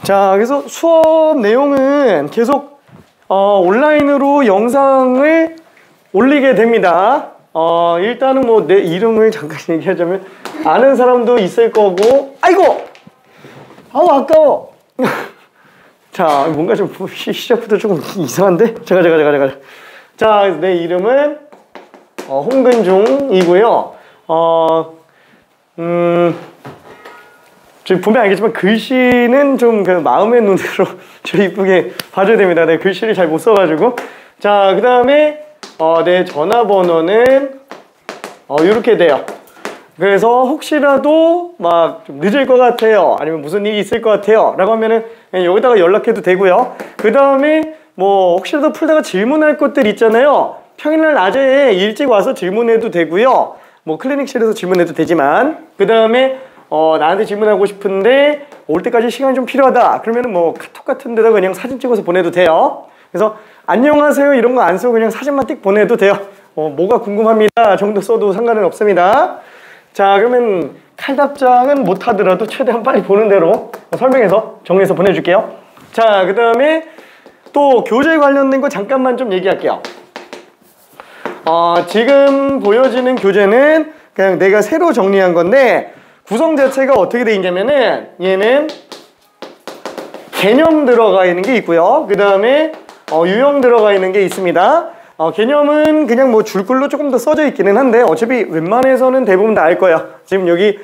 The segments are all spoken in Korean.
자, 그래서 수업 내용은 계속 온라인으로 영상을 올리게 됩니다. 일단은 뭐 내 이름을 잠깐 얘기하자면 아는 사람도 있을 거고. 아이고! 아우 아까워. 자, 뭔가 좀 시작부터 조금 이상한데? 잠깐. 자, 내 이름은 홍근종이고요. 저희 보면 알겠지만 글씨는 좀 그 마음의 눈으로 좀 이쁘게 봐줘야 됩니다. 내 글씨를 잘 못 써가지고. 자, 그 다음에 내 전화번호는 이렇게 돼요. 그래서 혹시라도 막 좀 늦을 것 같아요, 아니면 무슨 일이 있을 것 같아요 라고 하면은 그냥 여기다가 연락해도 되고요. 그 다음에 뭐 혹시라도 풀다가 질문할 것들 있잖아요. 평일날 낮에 일찍 와서 질문해도 되고요. 뭐 클리닉실에서 질문해도 되지만, 그 다음에 나한테 질문하고 싶은데 올 때까지 시간이 좀 필요하다 그러면은 뭐 카톡 같은 데다 그냥 사진 찍어서 보내도 돼요. 그래서 안녕하세요 이런 거 안 쓰고 그냥 사진만 띡 보내도 돼요. 뭐가 궁금합니다 정도 써도 상관은 없습니다. 자, 그러면 칼답장은 못하더라도 최대한 빨리 보는 대로 설명해서 정리해서 보내줄게요. 자, 그 다음에 또 교재 관련된 거 잠깐만 좀 얘기할게요. 지금 보여지는 교재는 그냥 내가 새로 정리한 건데, 구성 자체가 어떻게 되어 있냐면은 얘는 개념 들어가 있는 게 있고요. 그 다음에 유형 들어가 있는 게 있습니다. 개념은 그냥 뭐 줄글로 조금 더 써져 있기는 한데 어차피 웬만해서는 대부분 다 알 거예요. 지금 여기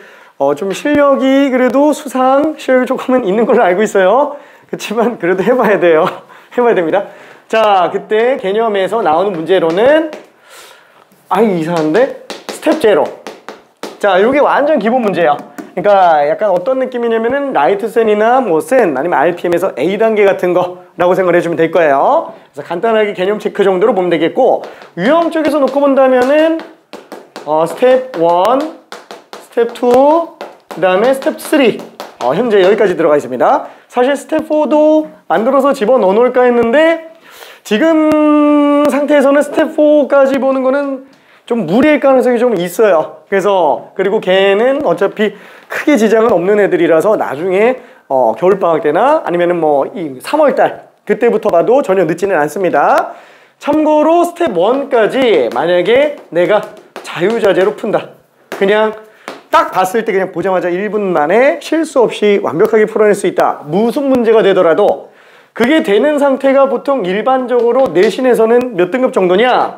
좀 실력이 그래도 수상 실력이 조금은 있는 걸로 알고 있어요. 그렇지만 그래도 해봐야 돼요. 해봐야 됩니다. 자, 그때 개념에서 나오는 문제로는 이상한데? 스텝 제로. 자, 이게 완전 기본 문제예요. 그러니까 약간 어떤 느낌이냐면은 라이트센이나 뭐 센 아니면 RPM에서 A단계 같은 거라고 생각을 해주면 될 거예요. 그래서 간단하게 개념 체크 정도로 보면 되겠고, 유형 쪽에서 놓고 본다면은 스텝 1, 스텝 2, 그 다음에 스텝 3 현재 여기까지 들어가 있습니다. 사실 스텝 4도 만들어서 집어넣어 놓을까 했는데 지금 상태에서는 스텝 4까지 보는 거는 좀 무리일 가능성이 좀 있어요. 그래서 그리고 걔는 어차피 크게 지장은 없는 애들이라서 나중에 겨울방학 때나 아니면은 뭐 이 3월달 그때부터 봐도 전혀 늦지는 않습니다. 참고로 스텝 1까지 만약에 내가 자유자재로 푼다, 그냥 딱 봤을 때 그냥 보자마자 1분 만에 실수 없이 완벽하게 풀어낼 수 있다, 무슨 문제가 되더라도 그게 되는 상태가 보통 일반적으로 내신에서는 몇 등급 정도냐?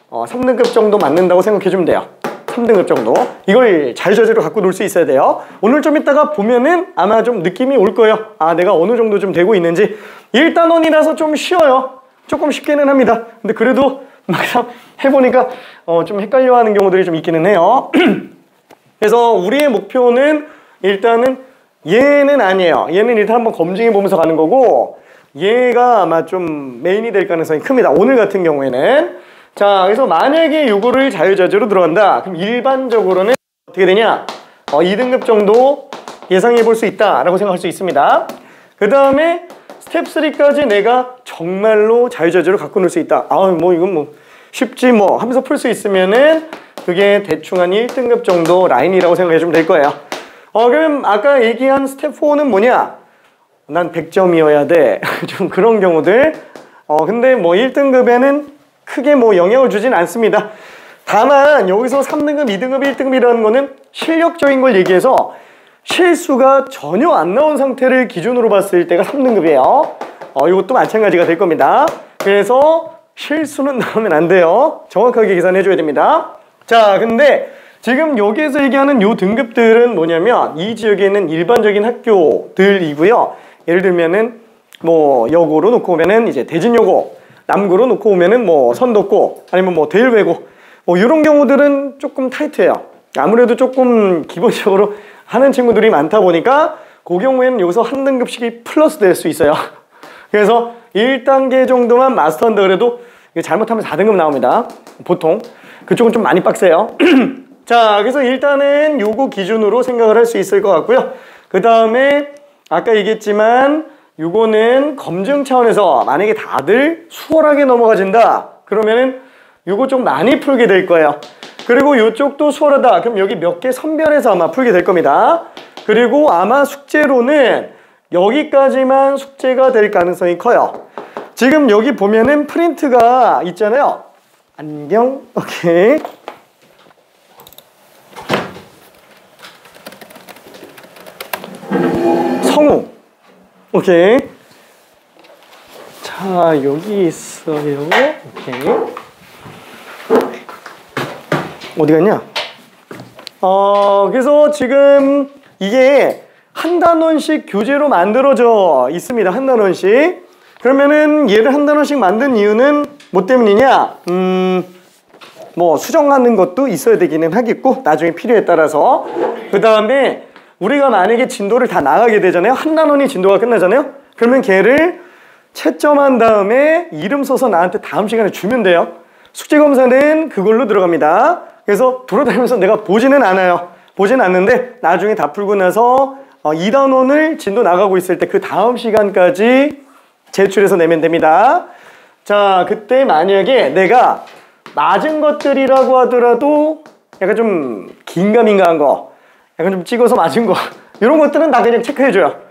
3등급 정도 맞는다고 생각해주면 돼요. 3등급 정도. 이걸 자유자재로 갖고 놀 수 있어야 돼요. 오늘 좀 이따가 보면은 아마 좀 느낌이 올 거예요. 내가 어느 정도 좀 되고 있는지. 1단원이라서 좀 쉬워요. 조금 쉽기는 합니다. 근데 그래도 막상 해보니까 좀 헷갈려하는 경우들이 좀 있기는 해요. 그래서 우리의 목표는 일단은 얘는 아니에요. 얘는 일단 한번 검증해 보면서 가는 거고, 얘가 아마 좀 메인이 될 가능성이 큽니다. 오늘 같은 경우에는. 자, 그래서 만약에 요거를 자유자재로 들어간다, 그럼 일반적으로는 어떻게 되냐? 2등급 정도 예상해 볼 수 있다라고 생각할 수 있습니다. 그 다음에 스텝 3까지 내가 정말로 자유자재로 갖고 놀 수 있다. 뭐 이건 뭐 쉽지 뭐 하면서 풀 수 있으면은 그게 대충 한 1등급 정도 라인이라고 생각해 주면 될 거예요. 그럼 아까 얘기한 스텝 4는 뭐냐? 난 100점이어야 돼. 좀 그런 경우들. 근데 뭐 1등급에는 크게 뭐 영향을 주진 않습니다. 다만 여기서 3등급, 2등급, 1등급이라는 거는 실력적인 걸 얘기해서 실수가 전혀 안 나온 상태를 기준으로 봤을 때가 3등급이에요. 이것도 마찬가지가 될 겁니다. 그래서 실수는 나오면 안 돼요. 정확하게 계산해 줘야 됩니다. 자, 근데 지금 여기에서 얘기하는 요 등급들은 뭐냐면 이 지역에 있는 일반적인 학교들이고요. 예를 들면은 뭐 여고로 놓고 오면은 이제 대진여고, 남고로 놓고 오면은 뭐 선덕고, 아니면 뭐 대일외고, 뭐 이런 경우들은 조금 타이트해요. 아무래도 조금 기본적으로 하는 친구들이 많다 보니까 그 경우에는 여기서 한 등급씩이 플러스 될 수 있어요. 그래서 1단계 정도만 마스터한다 그래도 잘못하면 4등급 나옵니다. 보통 그쪽은 좀 많이 빡세요. 자, 그래서 일단은 요거 기준으로 생각을 할 수 있을 것 같고요. 그 다음에 아까 얘기했지만 요거는 검증 차원에서 만약에 다들 수월하게 넘어가진다 그러면은 요거 좀 많이 풀게 될 거예요. 그리고 요쪽도 수월하다 그럼 여기 몇 개 선별해서 아마 풀게 될 겁니다. 그리고 아마 숙제로는 여기까지만 숙제가 될 가능성이 커요. 지금 여기 보면은 프린트가 있잖아요. 안경, 오케이. 성우, 오케이. 자, 여기 있어요. 오케이. 어디 갔냐? 그래서 지금 이게 한 단원씩 교재로 만들어져 있습니다. 한 단원씩. 그러면은 얘를 한 단원씩 만든 이유는 뭐 때문이냐? 뭐 수정하는 것도 있어야 되기는 하겠고, 나중에 필요에 따라서. 그 다음에 우리가 만약에 진도를 다 나가게 되잖아요. 한 단원이 진도가 끝나잖아요. 그러면 걔를 채점한 다음에 이름 써서 나한테 다음 시간에 주면 돼요. 숙제검사는 그걸로 들어갑니다. 그래서 돌아다니면서 내가 보지는 않아요. 보지는 않는데 나중에 다 풀고 나서 2단원을 진도 나가고 있을 때 그 다음 시간까지 제출해서 내면 됩니다. 자, 그때 만약에 내가 맞은 것들이라고 하더라도 약간 좀 긴가민가한 거, 약간 좀 찍어서 맞은 거, 이런 것들은 나 그냥 체크해줘요.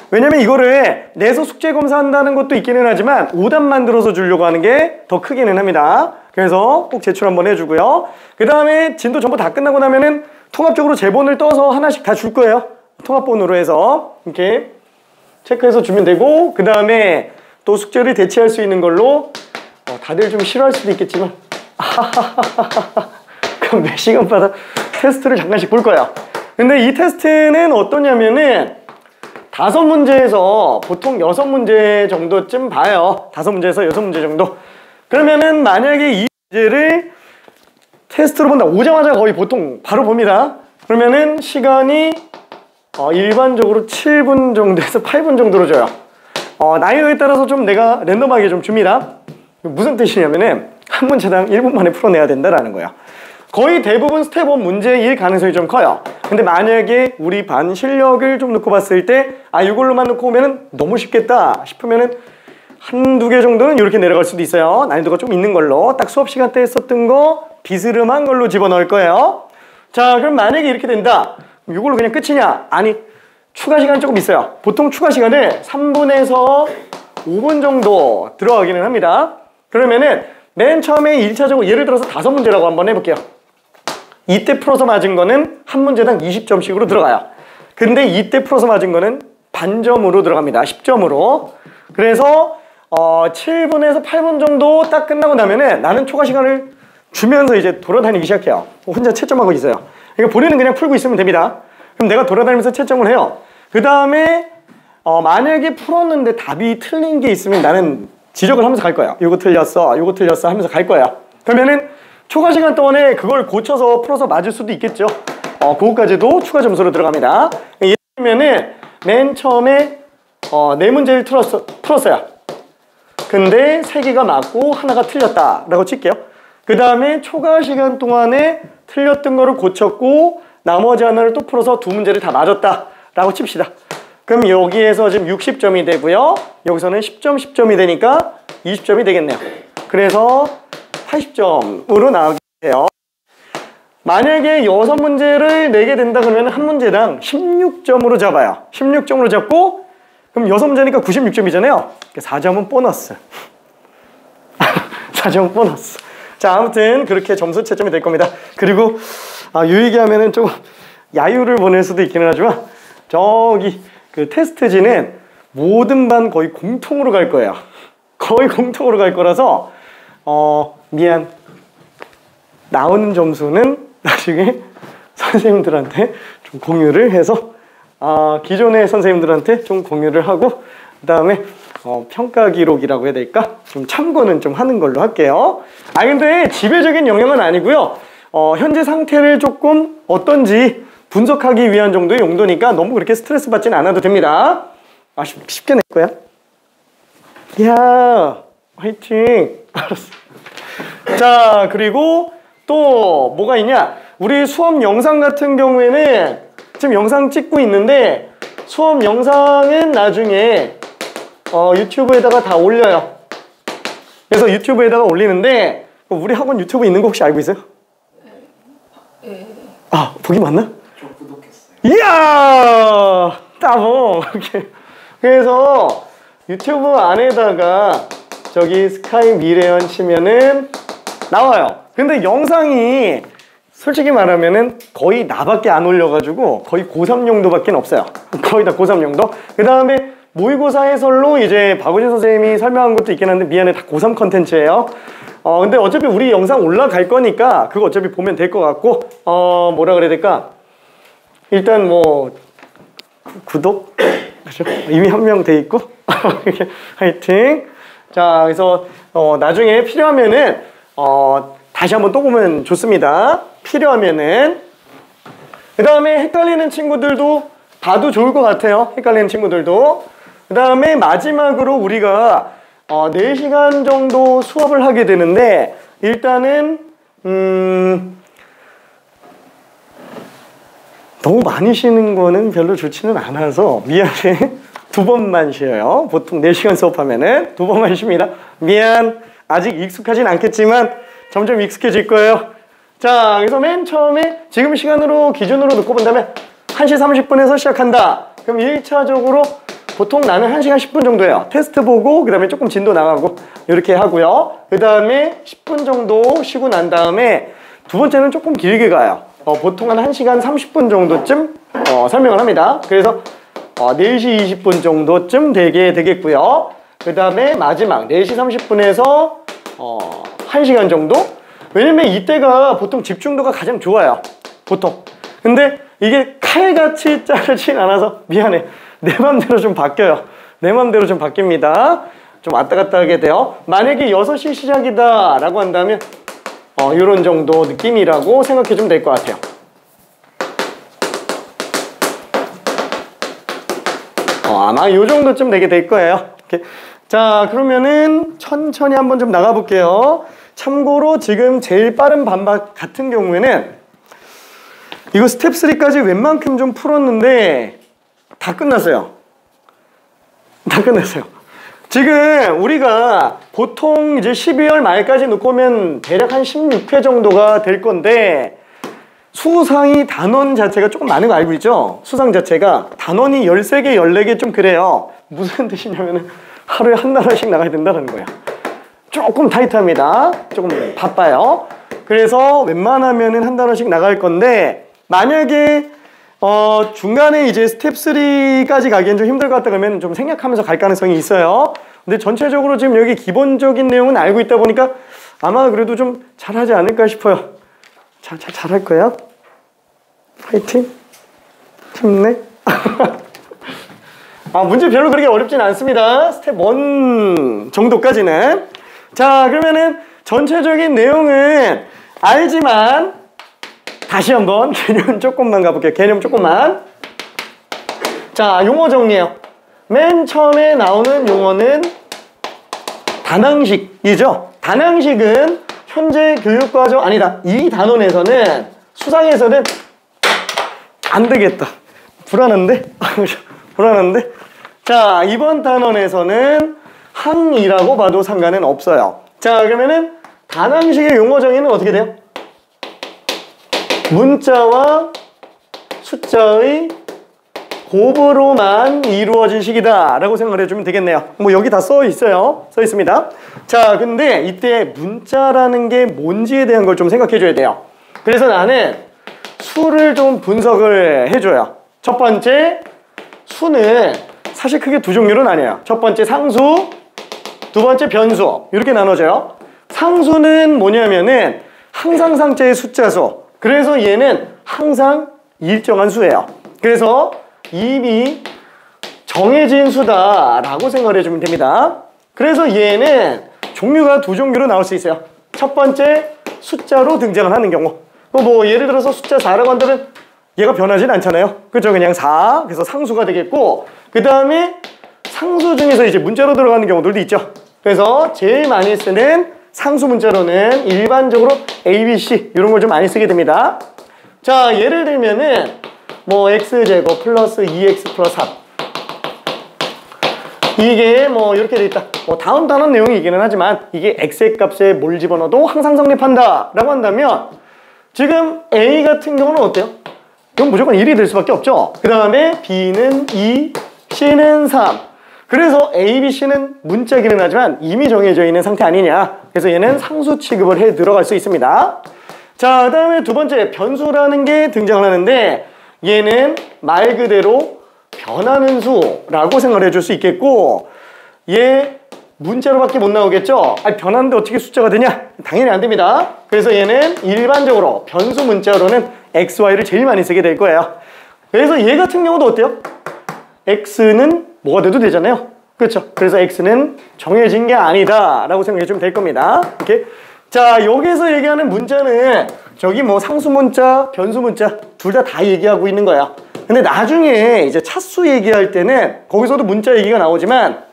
왜냐면 이거를 내서 숙제 검사한다는 것도 있기는 하지만 오답 만들어서 주려고 하는 게 더 크기는 합니다. 그래서 꼭 제출 한번 해주고요. 그 다음에 진도 전부 다 끝나고 나면은 통합적으로 제본을 떠서 하나씩 다 줄 거예요. 통합본으로 해서 이렇게 체크해서 주면 되고, 그 다음에 또 숙제를 대체할 수 있는 걸로 다들 좀 싫어할 수도 있겠지만 그럼 몇 시간마다 테스트를 잠깐씩 볼 거예요. 근데 이 테스트는 어떠냐면은 5문제에서 보통 6문제 정도쯤 봐요. 5문제에서 6문제 정도. 그러면은 만약에 이 문제를 테스트로 본다. 오자마자 거의 보통 바로 봅니다. 그러면은 시간이 일반적으로 7분 정도에서 8분 정도로 줘요. 난이도에 따라서 좀 내가 랜덤하게 좀 줍니다. 무슨 뜻이냐면은 한 문제당 1분 만에 풀어내야 된다라는 거예요. 거의 대부분 스텝 1 문제일 가능성이 좀 커요. 근데 만약에 우리 반 실력을 좀 놓고 봤을 때 이걸로만 놓고 오면은 너무 쉽겠다 싶으면은 한두 개 정도는 이렇게 내려갈 수도 있어요. 난이도가 좀 있는 걸로 딱 수업 시간 때 했었던 거 비스름한 걸로 집어넣을 거예요. 자, 그럼 만약에 이렇게 된다. 이걸로 그냥 끝이냐? 아니, 추가 시간 조금 있어요. 보통 추가 시간을 3분에서 5분 정도 들어가기는 합니다. 그러면은 맨 처음에 1차적으로 예를 들어서 5문제라고 한번 해볼게요. 이때 풀어서 맞은 거는 한 문제당 20점씩으로 들어가요. 근데 이때 풀어서 맞은 거는 반점으로 들어갑니다. 10점으로. 그래서 7분에서 8분 정도 딱 끝나고 나면은 나는 초과 시간을 주면서 이제 돌아다니기 시작해요. 혼자 채점하고 있어요. 그러니까 본인은 그냥 풀고 있으면 됩니다. 그럼 내가 돌아다니면서 채점을 해요. 그 다음에 만약에 풀었는데 답이 틀린 게 있으면 나는 지적을 하면서 갈 거예요. 이거 틀렸어, 이거 틀렸어 하면서 갈 거야. 그러면은 초과 시간 동안에 그걸 고쳐서 풀어서 맞을 수도 있겠죠. 그거까지도 추가 점수로 들어갑니다. 예를 들면은 맨 처음에 4문제를 풀었어요. 근데 3개가 맞고 하나가 틀렸다 라고 칠게요. 그 다음에 초과 시간 동안에 틀렸던 거를 고쳤고 나머지 하나를 또 풀어서 2문제를 다 맞았다 라고 칩시다. 그럼 여기에서 지금 60점이 되고요. 여기서는 10점, 10점이 되니까 20점이 되겠네요. 그래서 80점으로 나오게 돼요. 만약에 6문제를 내게 된다 그러면 한 문제당 16점으로 잡아요. 16점으로 잡고 그럼 6문제니까 96점이잖아요. 4점은 보너스. 4점은 보너스. 자, 아무튼 그렇게 점수 채점이 될 겁니다. 그리고 요 얘기하면은 조금 야유를 보낼 수도 있기는 하지만 저기 그 테스트지는 모든 반 거의 공통으로 갈 거예요. 거의 공통으로 갈 거라서 미안. 나오는 점수는 나중에 선생님들한테 좀 공유를 해서 기존의 선생님들한테 좀 공유를 하고 그 다음에 평가 기록이라고 해야 될까? 좀 참고는 좀 하는 걸로 할게요. 근데 지배적인 영역은 아니고요. 현재 상태를 조금 어떤지 분석하기 위한 정도의 용도니까 너무 그렇게 스트레스 받지는 않아도 됩니다. 쉽게 낼 거야? 이야, 화이팅! 알았어. 자, 그리고 또 뭐가 있냐? 우리 수업 영상 같은 경우에는 지금 영상 찍고 있는데 수업 영상은 나중에 유튜브에다가 다 올려요. 그래서 유튜브에다가 올리는데 우리 학원 유튜브 있는 거 혹시 알고 있어요? 네. 보기 맞나? 저 구독했어요. 이야! 따봉! 이렇게 그래서 유튜브 안에다가 저기 스카이 미래원 치면은 나와요. 근데 영상이 솔직히 말하면은 거의 나밖에 안 올려가지고 거의 고3 용도밖에 없어요. 거의 다 고3 용도. 그 다음에 모의고사 해설로 이제 박우진 선생님이 설명한 것도 있긴 한데 미안해, 다 고3 컨텐츠예요. 근데 어차피 우리 영상 올라갈 거니까 그거 어차피 보면 될 것 같고, 뭐라 그래야 될까? 일단 뭐 구독? 그죠? 이미 한 명 돼 있고 화이팅. 자, 그래서 나중에 필요하면은 다시 한번 또 보면 좋습니다. 필요하면은. 그 다음에 헷갈리는 친구들도 봐도 좋을 것 같아요. 헷갈리는 친구들도. 그 다음에 마지막으로 우리가 4시간 정도 수업을 하게 되는데, 일단은 너무 많이 쉬는 거는 별로 좋지는 않아서 미안해. 2번만 쉬어요. 보통 4시간 수업하면은 2번만 쉽니다. 미안. 아직 익숙하진 않겠지만 점점 익숙해질 거예요. 자, 그래서 맨 처음에 지금 시간으로 기준으로 놓고 본다면 1시 30분에서 시작한다. 그럼 1차적으로 보통 나는 1시간 10분 정도예요. 테스트 보고 그 다음에 조금 진도 나가고 이렇게 하고요. 그 다음에 10분 정도 쉬고 난 다음에 두 번째는 조금 길게 가요. 보통 한 1시간 30분 정도쯤 설명을 합니다. 그래서 4시 20분 정도쯤 되겠고요. 그 다음에 마지막 4시 30분에서 1시간 정도? 왜냐면 이때가 보통 집중도가 가장 좋아요. 보통. 근데 이게 칼같이 자르진 않아서 미안해. 내 맘대로 좀 바뀌어요. 내 맘대로 좀 바뀝니다. 좀 왔다 갔다 하게 돼요. 만약에 6시 시작이다 라고 한다면 이런 정도 느낌이라고 생각해 주면 될 것 같아요. 아마 이 정도쯤 되게 될 거예요. 이렇게. 자, 그러면은 천천히 한번 좀 나가 볼게요. 참고로 지금 제일 빠른 반박 같은 경우에는 이거 스텝 3까지 웬만큼 좀 풀었는데 다 끝났어요. 다 끝났어요. 지금 우리가 보통 이제 12월 말까지 놓고 오면 대략 한 16회 정도가 될 건데, 수상이 단원 자체가 조금 많은 거 알고 있죠? 수상 자체가 단원이 13개, 14개 좀 그래요. 무슨 뜻이냐면은 하루에 한 나라씩 나가야 된다는 거야. 조금 타이트합니다. 조금 바빠요. 그래서 웬만하면은 한 단원씩 나갈 건데, 만약에 중간에 이제 스텝 3까지 가기엔 좀 힘들 것 같다 그러면 좀 생략하면서 갈 가능성이 있어요. 근데 전체적으로 지금 여기 기본적인 내용은 알고 있다 보니까 아마 그래도 좀 잘하지 않을까 싶어요. 잘할 거야. 파이팅. 힘내. 문제 별로 그렇게 어렵진 않습니다. 스텝 1 정도까지는. 자, 그러면은 전체적인 내용은 알지만 다시 한번 개념 조금만 가볼게요. 개념 조금만. 자, 용어 정리해요. 맨 처음에 나오는 용어는 단항식이죠. 단항식은 현재 교육과정 아니다. 이 단원에서는 수상에서는 안 되겠다. 불안한데? 불안한데? 자, 이번 단원에서는 항이라고 봐도 상관은 없어요. 자, 그러면은 단항식의 용어 정의는 어떻게 돼요? 문자와 숫자의 곱으로만 이루어진 식이다 라고 생각을 해주면 되겠네요. 뭐 여기 다 써 있어요. 써 있습니다. 자, 근데 이때 문자라는 게 뭔지에 대한 걸 좀 생각해 줘야 돼요. 그래서 나는 수를 좀 분석을 해줘요. 첫 번째, 수는 사실 크게 두 종류로 나뉘어요. 첫 번째 상수, 두 번째 변수, 이렇게 나눠져요. 상수는 뭐냐면은 항상 상자의 숫자수. 그래서 얘는 항상 일정한 수예요. 그래서 이미 정해진 수다라고 생각을 해주면 됩니다. 그래서 얘는 종류가 두 종류로 나올 수 있어요. 첫 번째, 숫자로 등장을 하는 경우. 뭐 예를 들어서 숫자 4라고 한다면 얘가 변하진 않잖아요. 그렇죠? 그냥 4. 그래서 상수가 되겠고, 그 다음에 상수 중에서 이제 문자로 들어가는 경우들도 있죠. 그래서 제일 많이 쓰는 상수 문자로는 일반적으로 A, B, C 이런 걸 좀 많이 쓰게 됩니다. 자, 예를 들면은 뭐 x제곱 플러스 2x 플러스 3, 이게 뭐 이렇게 돼 있다. 뭐 다음 단원 내용이기는 하지만 이게 x의 값에 뭘 집어넣어도 항상 성립한다 라고 한다면 지금 A 같은 경우는 어때요? 이건 무조건 1이 될 수밖에 없죠. 그 다음에 B는 2, C는 3. 그래서 A, B, C는 문자기는 하지만 이미 정해져 있는 상태 아니냐. 그래서 얘는 상수 취급을 해 들어갈 수 있습니다. 자, 그 다음에 두 번째 변수라는 게 등장을 하는데 얘는 말 그대로 변하는 수라고 생각을 해줄 수 있겠고 얘 문자로밖에 못 나오겠죠? 아니, 변하는데 어떻게 숫자가 되냐? 당연히 안 됩니다. 그래서 얘는 일반적으로 변수 문자로는 x, y를 제일 많이 쓰게 될 거예요. 그래서 얘 같은 경우도 어때요? x는 뭐가 돼도 되잖아요. 그렇죠? 그래서 x는 정해진 게 아니다 라고 생각해 주면 될 겁니다. 이렇게. 자, 여기서 얘기하는 문자는 저기 뭐 상수 문자, 변수 문자 둘 다 얘기하고 있는 거야. 근데 나중에 이제 차수 얘기할 때는 거기서도 문자 얘기가 나오지만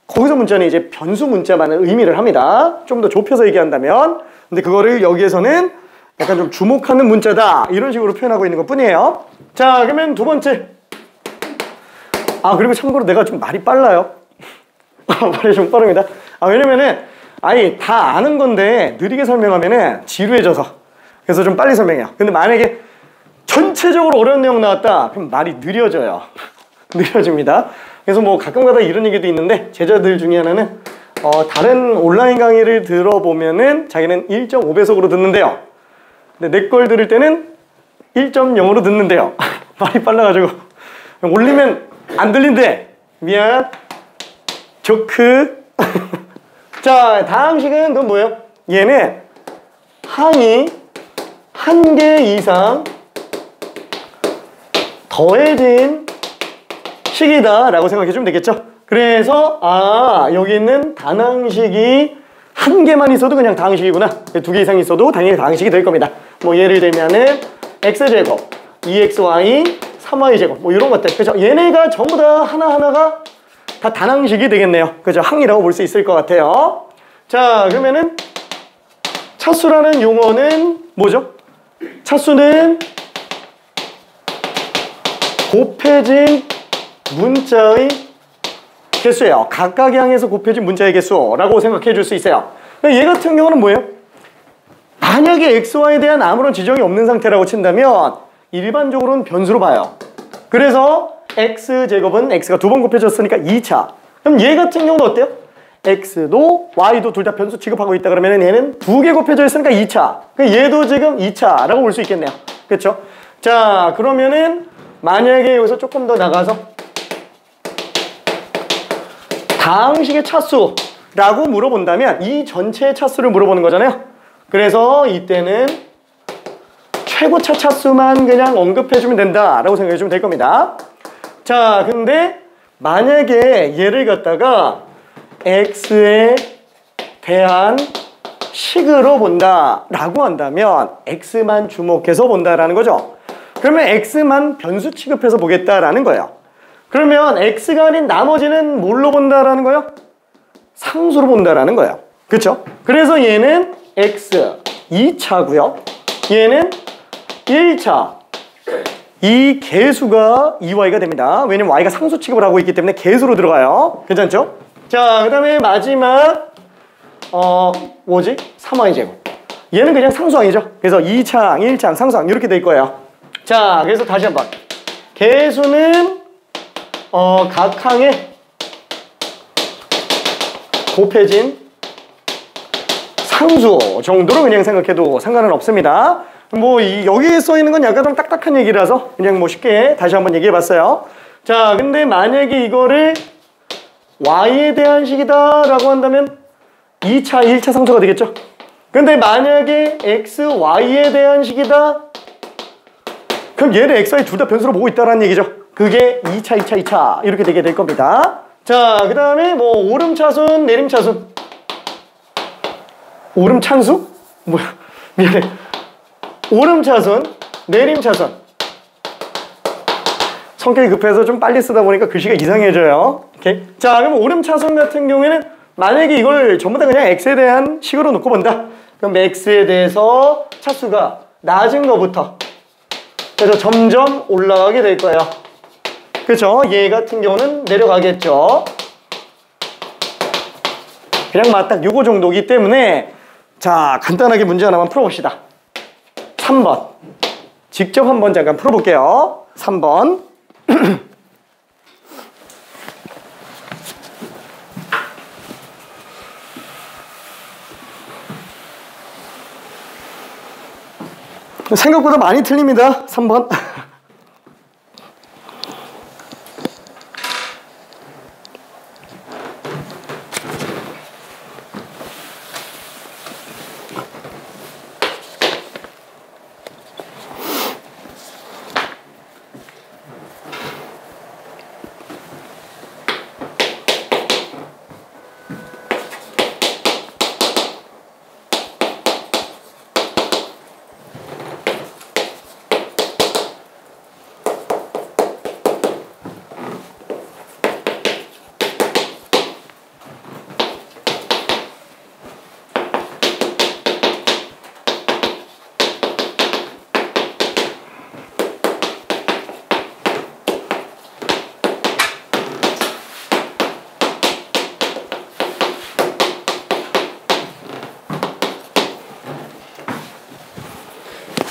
거기서 문자는 이제 변수 문자만을 의미를 합니다. 좀 더 좁혀서 얘기한다면. 근데 그거를 여기에서는 약간 좀 주목하는 문자다 이런 식으로 표현하고 있는 것 뿐이에요. 자, 그러면 두 번째. 아, 그리고 참고로 내가 좀 말이 빨라요. 말이 좀 빠릅니다. 왜냐면은 아니 다 아는 건데 느리게 설명하면은 지루해져서 그래서 좀 빨리 설명해요. 근데 만약에 전체적으로 어려운 내용 나왔다 그럼 말이 느려져요. 느려집니다. 그래서 뭐 가끔가다 이런 얘기도 있는데 제자들 중에 하나는 다른 온라인 강의를 들어보면은 자기는 1.5배속으로 듣는데요. 근데 내 걸 들을 때는 1.0으로 듣는데요. 말이 빨라가지고 올리면 안 들린대. 미안. 조크. 자, 다음 식은 그건 뭐예요? 얘는 항이 한 개 이상 더해진 식이다 라고 생각해 주면 되겠죠. 그래서 여기 있는 단항식이 한 개만 있어도 그냥 다항식이구나. 두 개 이상 있어도 당연히 다항식이 될 겁니다. 뭐 예를 들면은 x제곱, 2xy, 3y제곱 뭐 이런 것들. 그죠? 얘네가 전부 다 하나하나가 다 단항식이 되겠네요. 그죠? 항이라고 볼 수 있을 것 같아요. 자, 그러면은 차수라는 용어는 뭐죠? 차수는 곱해진 문자의 개수예요. 각각의 항에서 곱해진 문자의 개수라고 생각해 줄 수 있어요. 얘 같은 경우는 뭐예요? 만약에 xy에 대한 아무런 지정이 없는 상태라고 친다면 일반적으로는 변수로 봐요. 그래서 x제곱은 x가 두 번 곱해졌으니까 2차. 그럼 얘 같은 경우는 어때요? x도 y도 둘 다 변수 취급하고 있다 그러면 얘는 두 개 곱해져 있으니까 2차. 얘도 지금 2차라고 볼 수 있겠네요. 그렇죠? 자, 그러면은 만약에 여기서 조금 더 나가서 다항식의 차수라고 물어본다면 이 전체의 차수를 물어보는 거잖아요. 그래서 이때는 최고차 차수만 그냥 언급해주면 된다라고 생각해주면 될 겁니다. 자, 근데 만약에 얘를 갖다가 x에 대한 식으로 본다라고 한다면 x만 주목해서 본다라는 거죠. 그러면 x만 변수 취급해서 보겠다라는 거예요. 그러면 x가 아닌 나머지는 뭘로 본다라는 거예요? 상수로 본다라는 거예요. 그렇죠? 그래서 얘는 x 2차고요. 얘는 1차. 이 개수가 2y가 됩니다. 왜냐면 y가 상수 취급을 하고 있기 때문에 개수로 들어가요. 괜찮죠? 자, 그 다음에 마지막 뭐지? 3y제곱. 얘는 그냥 상수항이죠. 그래서 2창, 1창, 상수항 이렇게 될 거예요. 자, 그래서 다시 한번 개수는 각 항에 곱해진 상수 정도로 그냥 생각해도 상관은 없습니다. 뭐 여기에 써 있는 건 약간 좀 딱딱한 얘기라서 그냥 뭐 쉽게 다시 한번 얘기해 봤어요. 자, 근데 만약에 이거를 y에 대한 식이다 라고 한다면 2차, 1차 상수가 되겠죠. 근데 만약에 x, y에 대한 식이다 그럼 얘는 x, y 둘 다 변수로 보고 있다라는 얘기죠. 그게 2차, 2차, 2차 이렇게 되게 될 겁니다. 자, 그 다음에 뭐 오름차순, 내림차순. 오름찬수? 뭐야, 미안해. 오름차순, 내림차순. 성격이 급해서 좀 빨리 쓰다 보니까 글씨가 이상해져요. 오케이? 자, 그럼 오름차순 같은 경우에는 만약에 이걸 전부 다 그냥 x에 대한 식으로 놓고 본다. 그럼 x에 대해서 차수가 낮은 거부터 그래서 점점 올라가게 될 거예요. 그렇죠? 얘 같은 경우는 내려가겠죠. 그냥 딱 요거 정도기 때문에 자, 간단하게 문제 하나만 풀어봅시다. 3번. 직접 한번 잠깐 풀어볼게요. 3번. 생각보다 많이 틀립니다. 3번.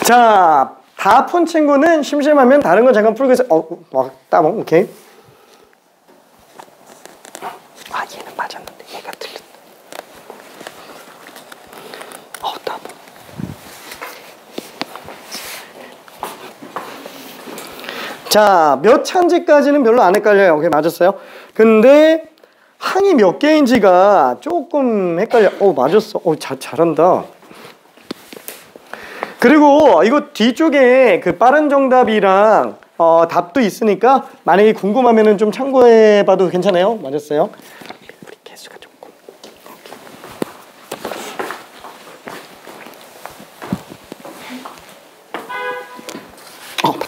자, 다 푼 친구는 심심하면 다른 건 잠깐 풀고 있어. 따봉, 오케이. 아, 얘는 맞았는데 얘가 틀렸다. 따봉. 자, 몇 찬지까지는 별로 안 헷갈려요. 오케이, 맞았어요. 근데 항이 몇 개인지가 조금 헷갈려. 맞았어. 잘한다. 그리고 이거 뒤쪽에 그 빠른 정답이랑 답도 있으니까 만약에 궁금하면은 좀 참고해 봐도 괜찮아요. 맞았어요. 우리 개수가 조금.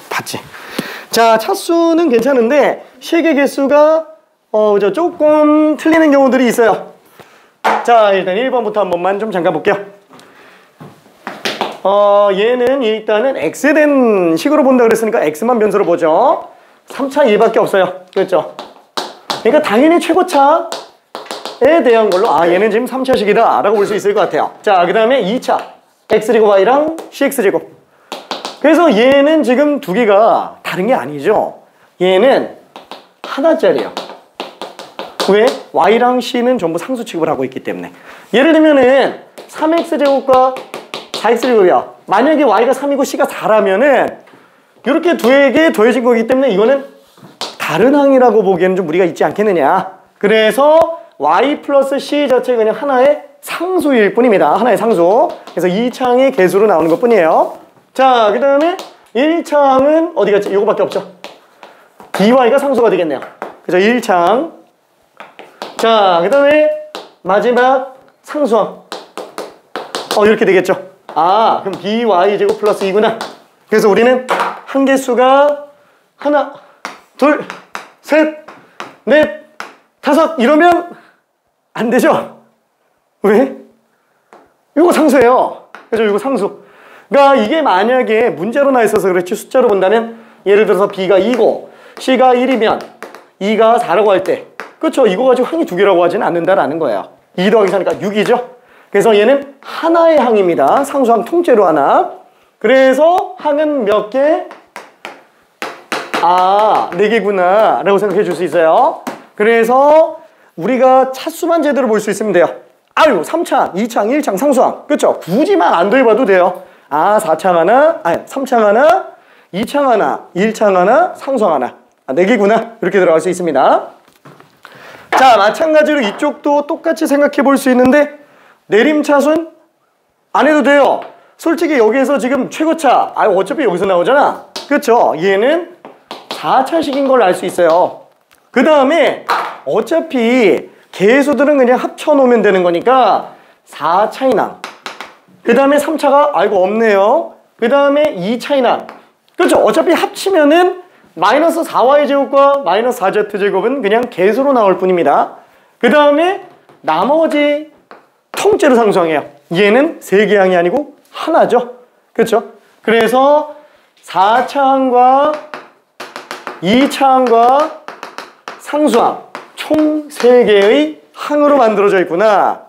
봤지. 자, 차수는 괜찮은데 시계 개수가 조금 틀리는 경우들이 있어요. 자, 일단 1번부터 한 번만 좀 잠깐 볼게요. 얘는 일단은 X된 식으로 본다 그랬으니까 X만 변수로 보죠. 3차 1밖에 없어요. 그렇죠? 그러니까 당연히 최고차에 대한 걸로 얘는 지금 3차식이다 라고 볼 수 있을 것 같아요. 자, 그 다음에 2차 X제곱 Y랑 CX제곱. 그래서 얘는 지금 두 개가 다른 게 아니죠. 얘는 하나짜리예요. 왜? Y랑 C는 전부 상수 취급을 하고 있기 때문에. 예를 들면은 3X제곱과 4X제곱이야. 만약에 Y가 3이고 C가 4라면은 이렇게 두 개 더해진 거기 때문에 이거는 다른 항이라고 보기에는 좀 무리가 있지 않겠느냐. 그래서 Y 플러스 C 자체가 그냥 하나의 상수일 뿐입니다. 하나의 상수. 그래서 2차항의 개수로 나오는 것 뿐이에요. 자, 그 다음에 1차항은 어디 갔지? 이거밖에 없죠. BY가 상수가 되겠네요. 그죠? 1차항. 자, 그 다음에 마지막 상수항. 이렇게 되겠죠. 그럼 BY제곱 플러스 2구나. 그래서 우리는 한 개수가 하나, 둘, 셋, 넷, 다섯 이러면 안 되죠? 왜? 이거 상수예요. 그죠? 이거 상수. 그러니까 이게 만약에 문자로 나와 있어서 그렇지 숫자로 본다면 예를 들어서 B가 2고 C가 1이면 2가 4라고 할 때 그렇죠? 이거 가지고 항이 두 개라고 하지는 않는다라는 거예요. 2 더하기 4니까 6이죠? 그래서 얘는 하나의 항입니다. 상수항 통째로 하나. 그래서 항은 몇 개? 4개구나 라고 생각해 줄 수 있어요. 그래서 우리가 차수만 제대로 볼 수 있으면 돼요. 3창, 2창, 1창 상수항. 그렇죠? 굳이만 안 더해봐도 돼요. 4창 하나, 3창 하나, 2창 하나, 1창 하나, 상수항 하나. 4개구나. 이렇게 들어갈 수 있습니다. 자, 마찬가지로 이쪽도 똑같이 생각해 볼 수 있는데 내림차순 안 해도 돼요. 솔직히 여기에서 지금 최고차 어차피 여기서 나오잖아. 그렇죠? 얘는 4차식인 걸 알 수 있어요. 그 다음에 어차피 개수들은 그냥 합쳐놓으면 되는 거니까 4차이나 그 다음에 3차가 없네요. 그 다음에 2차이나 그렇죠? 어차피 합치면은 마이너스 4y 제곱과 마이너스 4z 제곱은 그냥 개수로 나올 뿐입니다. 그 다음에 나머지 통째로 상수항이에요. 얘는 3개 항이 아니고 하나죠. 그렇죠? 그래서 4차항과 2차항과 상수항 총 3개의 항으로 만들어져 있구나.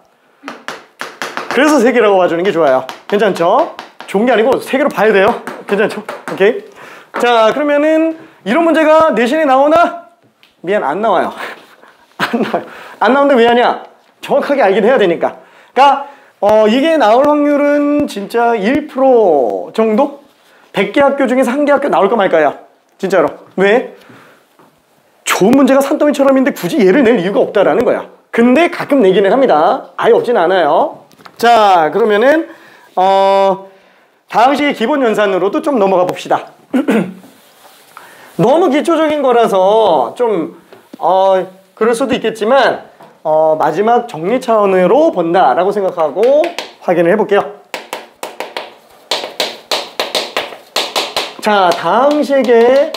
그래서 3개라고 봐주는 게 좋아요. 괜찮죠? 좋은 게 아니고 3개로 봐야 돼요. 괜찮죠? 오케이. 자, 그러면은 이런 문제가 내신에 나오나? 미안, 안 나와요. 안 나와요. 안 나오는데 왜 하냐? 정확하게 알긴 해야 되니까. 그러니까 이게 나올 확률은 진짜 1% 정도? 100개 학교 중에서 1개 학교 나올까 말까요? 진짜로. 왜? 좋은 문제가 산더미처럼 있는데 굳이 얘를 낼 이유가 없다라는 거야. 근데 가끔 내기는 합니다. 아예 없진 않아요. 자, 그러면은 다항식의 기본 연산으로도 좀 넘어가 봅시다. 너무 기초적인 거라서 좀 그럴 수도 있겠지만 마지막 정리 차원으로 본다라고 생각하고 확인을 해볼게요. 자, 다항식의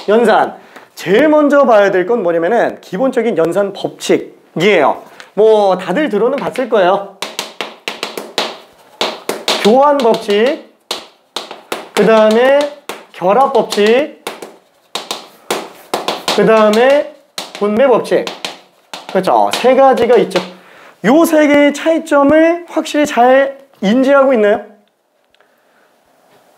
연산. 제일 먼저 봐야 될 건 뭐냐면은 기본적인 연산 법칙이에요. 뭐 다들 들어는 봤을 거예요. 교환 법칙, 그 다음에 결합 법칙, 그 다음에 분배 법칙. 그렇죠. 세 가지가 있죠. 요 세 개의 차이점을 확실히 잘 인지하고 있나요?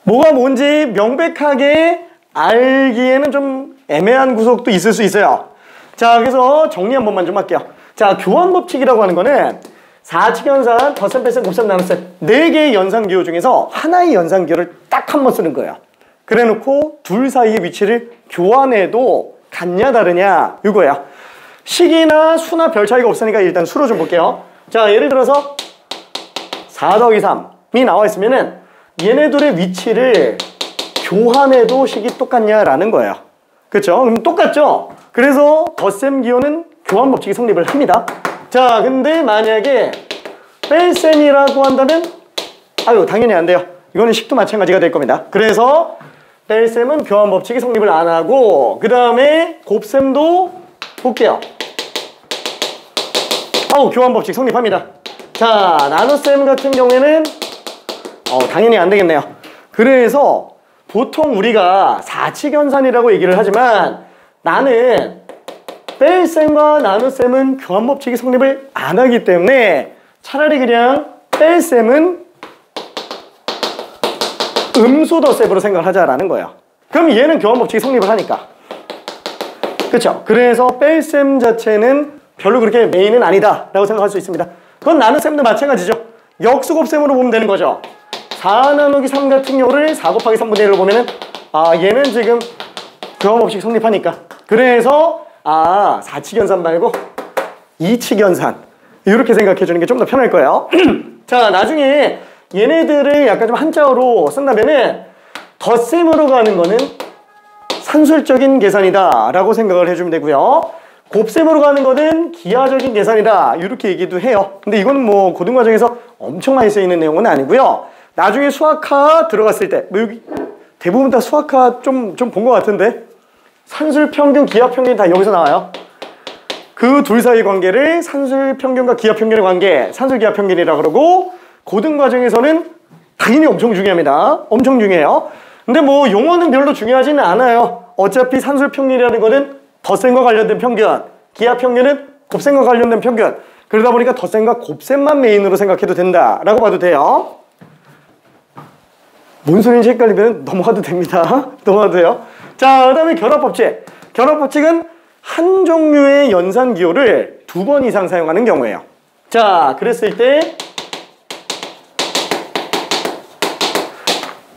뭐가 뭔지 명백하게 알기에는 좀 애매한 구석도 있을 수 있어요. 자, 그래서 정리 한 번만 좀 할게요. 자, 교환 법칙이라고 하는 거는 4칙 연산, 덧셈, 뺄셈, 곱셈, 나눗셈 4개의 연산기호 중에서 하나의 연산기호를 딱 한 번 쓰는 거예요. 그래 놓고 둘 사이의 위치를 교환해도 같냐 다르냐 이거예요. 식이나 수나 별 차이가 없으니까 일단 수로 좀 볼게요. 자, 예를 들어서 4 더하기 3이 나와 있으면은 얘네들의 위치를 교환해도 식이 똑같냐라는 거예요. 그렇죠? 그럼 똑같죠? 그래서 덧셈 기호는 교환 법칙이 성립을 합니다. 자, 근데 만약에 뺄셈이라고 한다면 당연히 안 돼요. 이거는 식도 마찬가지가 될 겁니다. 그래서 뺄셈은 교환 법칙이 성립을 안 하고 그 다음에 곱셈도 볼게요. 교환 법칙 성립합니다. 자, 나눗셈 같은 경우에는 당연히 안 되겠네요. 그래서 보통 우리가 4칙 연산이라고 얘기를 하지만 나는 뺄셈과 나눗셈은 교환 법칙이 성립을 안 하기 때문에 차라리 그냥 뺄셈은 음수 덧셈으로 생각을 하자라는 거예요. 그럼 얘는 교환 법칙이 성립을 하니까. 그렇죠? 그래서 뺄셈 자체는 별로 그렇게 메인은 아니다 라고 생각할 수 있습니다. 그건 나눗셈도 마찬가지죠. 역수 곱셈으로 보면 되는 거죠. 4 나누기 3 같은 경우를 4 곱하기 3분의 1로 보면은 얘는 지금 교환 법칙 성립하니까. 그래서 4칙 연산 말고 2칙 연산 이렇게 생각해 주는 게 좀 더 편할 거예요. 자, 나중에 얘네들을 약간 좀 한자어로 쓴다면은 덧셈으로 가는 거는 산술적인 계산이다 라고 생각을 해주면 되고요. 곱셈으로 가는 거는 기하적인 계산이다 이렇게 얘기도 해요. 근데 이거는 뭐 고등과정에서 엄청 많이 쓰이는 내용은 아니고요. 나중에 수학화 들어갔을 때 여기 대부분 다 수학화 좀 본 것 같은데 산술평균, 기하평균이 다 여기서 나와요. 그 둘 사이의 관계를 산술평균과 기하평균의 관계, 산술기하평균이라고 그러고 고등과정에서는 당연히 엄청 중요합니다. 엄청 중요해요. 근데 뭐 용어는 별로 중요하지는 않아요. 어차피 산술평균이라는 거는 덧셈과 관련된 평균, 기하평균은 곱셈과 관련된 평균. 그러다 보니까 덧셈과 곱셈만 메인으로 생각해도 된다라고 봐도 돼요. 뭔 소리인지 헷갈리면 넘어가도 됩니다. 넘어가도 돼요. 자, 그 다음에 결합법칙. 결합법칙은 한 종류의 연산기호를 2번 이상 사용하는 경우예요. 자, 그랬을 때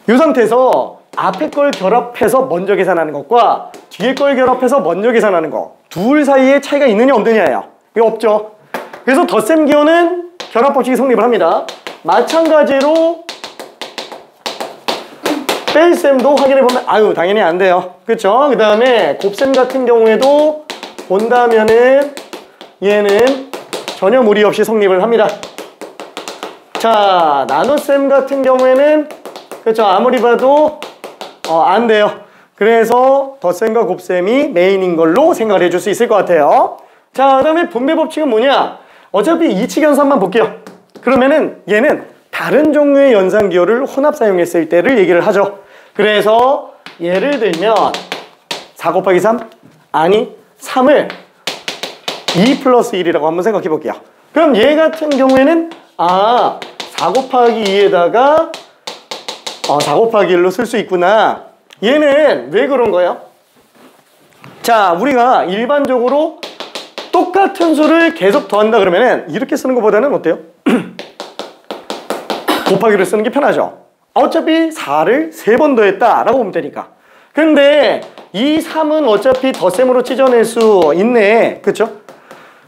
이 상태에서 앞에 걸 결합해서 먼저 계산하는 것과 뒤에 걸 결합해서 먼저 계산하는 것 둘 사이에 차이가 있느냐 없느냐예요. 이거 없죠. 그래서 덧셈 기호는 결합법칙이 성립을 합니다. 마찬가지로 뺄셈도 확인해보면 당연히 안 돼요. 그쵸? 그 다음에 곱셈 같은 경우에도 본다면은 얘는 전혀 무리 없이 성립을 합니다. 자, 나눗셈 같은 경우에는 그쵸? 아무리 봐도 안 돼요. 그래서 덧셈과 곱셈이 메인인 걸로 생각을 해줄 수 있을 것 같아요. 자, 그 다음에 분배 법칙은 뭐냐? 어차피 2칙 연산만 볼게요. 그러면은 얘는 다른 종류의 연산기호를 혼합 사용했을 때를 얘기를 하죠. 그래서 예를 들면 4 곱하기 3? 아니 3을 2 플러스 1이라고 한번 생각해 볼게요. 그럼 얘 같은 경우에는 4 곱하기 2에다가 4 곱하기 1로 쓸 수 있구나. 얘는 왜 그런 거예요? 자, 우리가 일반적으로 똑같은 수를 계속 더한다 그러면은 이렇게 쓰는 것보다는 어때요? 곱하기를 쓰는 게 편하죠. 어차피 4를 3번 더했다라고 보면 되니까. 근데 이 3은 어차피 덧셈으로 찢어낼 수 있네. 그쵸?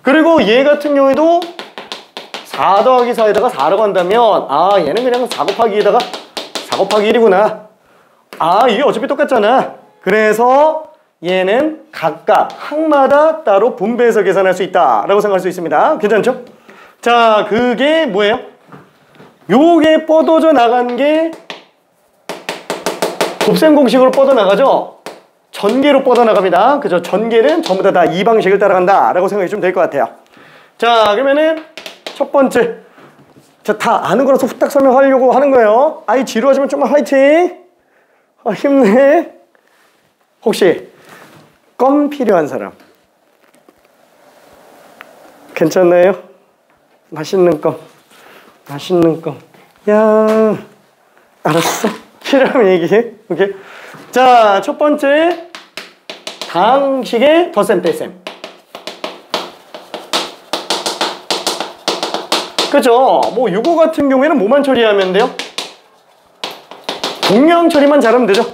그리고 얘 같은 경우에도 4 더하기 4에다가 4라고 한다면 아 얘는 그냥 4 곱하기 2에다가 4 곱하기 1이구나. 아 이게 어차피 똑같잖아. 그래서 얘는 각각 항마다 따로 분배해서 계산할 수 있다라고 생각할 수 있습니다. 괜찮죠? 자 그게 뭐예요? 요게 뻗어져 나간 게 곱셈 공식으로 뻗어나가죠? 전개로 뻗어나갑니다. 그죠? 전개는 전부 다 이 방식을 따라간다 라고 생각해 주면 될 것 같아요. 자 그러면은 첫 번째 자, 다 아는 거라서 후딱 설명하려고 하는 거예요. 아이 지루하지만 좀만 화이팅! 아, 힘내. 혹시 껌 필요한 사람 괜찮나요? 맛있는 껌 맛있는 껌 야 알았어 필요하면 얘기해. 오케이. 자 첫 번째 다항식의 덧셈 뺄셈. 그죠? 뭐 요거 같은 경우에는 뭐만 처리하면 돼요? 동류항 처리만 잘하면 되죠.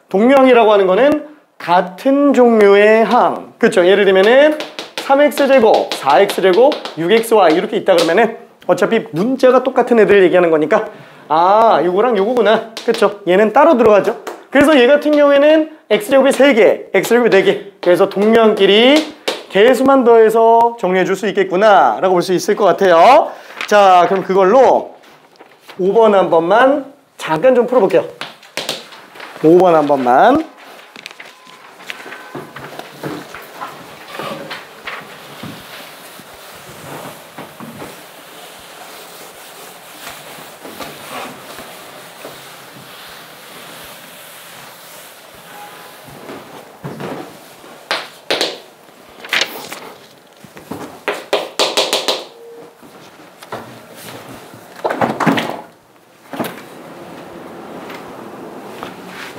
동류항이라고 하는 거는 같은 종류의 항. 그쵸? 예를 들면은 3x제곱, 4x제곱, 6xy 이렇게 있다 그러면은 어차피 문자가 똑같은 애들 얘기하는 거니까 아 요거랑 요거구나. 그쵸? 얘는 따로 들어가죠. 그래서 얘 같은 경우에는 x제곱이 3개, x제곱이 4개. 그래서 동류항끼리 개수만 더해서 정리해 줄 수 있겠구나 라고 볼 수 있을 것 같아요. 자 그럼 그걸로 5번 한 번만 잠깐 좀 풀어볼게요. 5번 한 번만.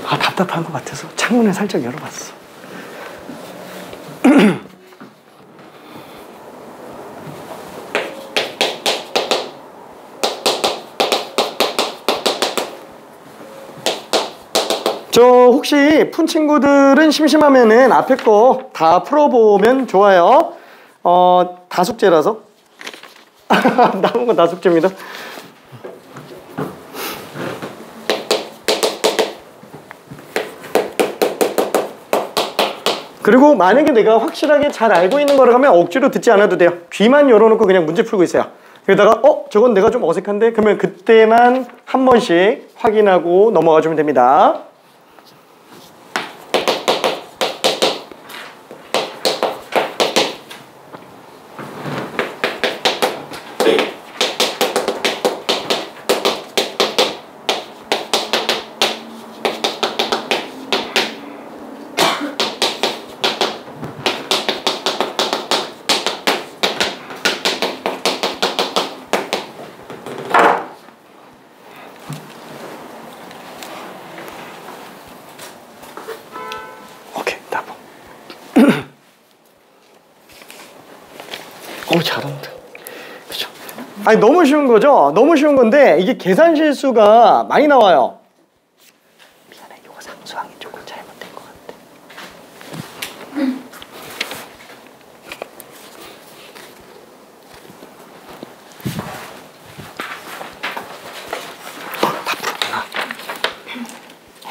아 답답한 것 같아서 창문을 살짝 열어봤어. 저 혹시 푼 친구들은 심심하면은 앞에 거 다 풀어보면 좋아요. 다 숙제라서 남은 건 다 숙제입니다. 그리고 만약에 내가 확실하게 잘 알고 있는 거를 하면 억지로 듣지 않아도 돼요. 귀만 열어놓고 그냥 문제 풀고 있어요. 그러다가 저건 내가 좀 어색한데? 그러면 그때만 한 번씩 확인하고 넘어가 주면 됩니다. 잘한다. 그죠? 아니 너무 쉬운 거죠? 너무 쉬운 건데 이게 계산 실수가 많이 나와요. 미안해, 이거 상수항이 조금 잘못된 것 같아. 다 풀었구나.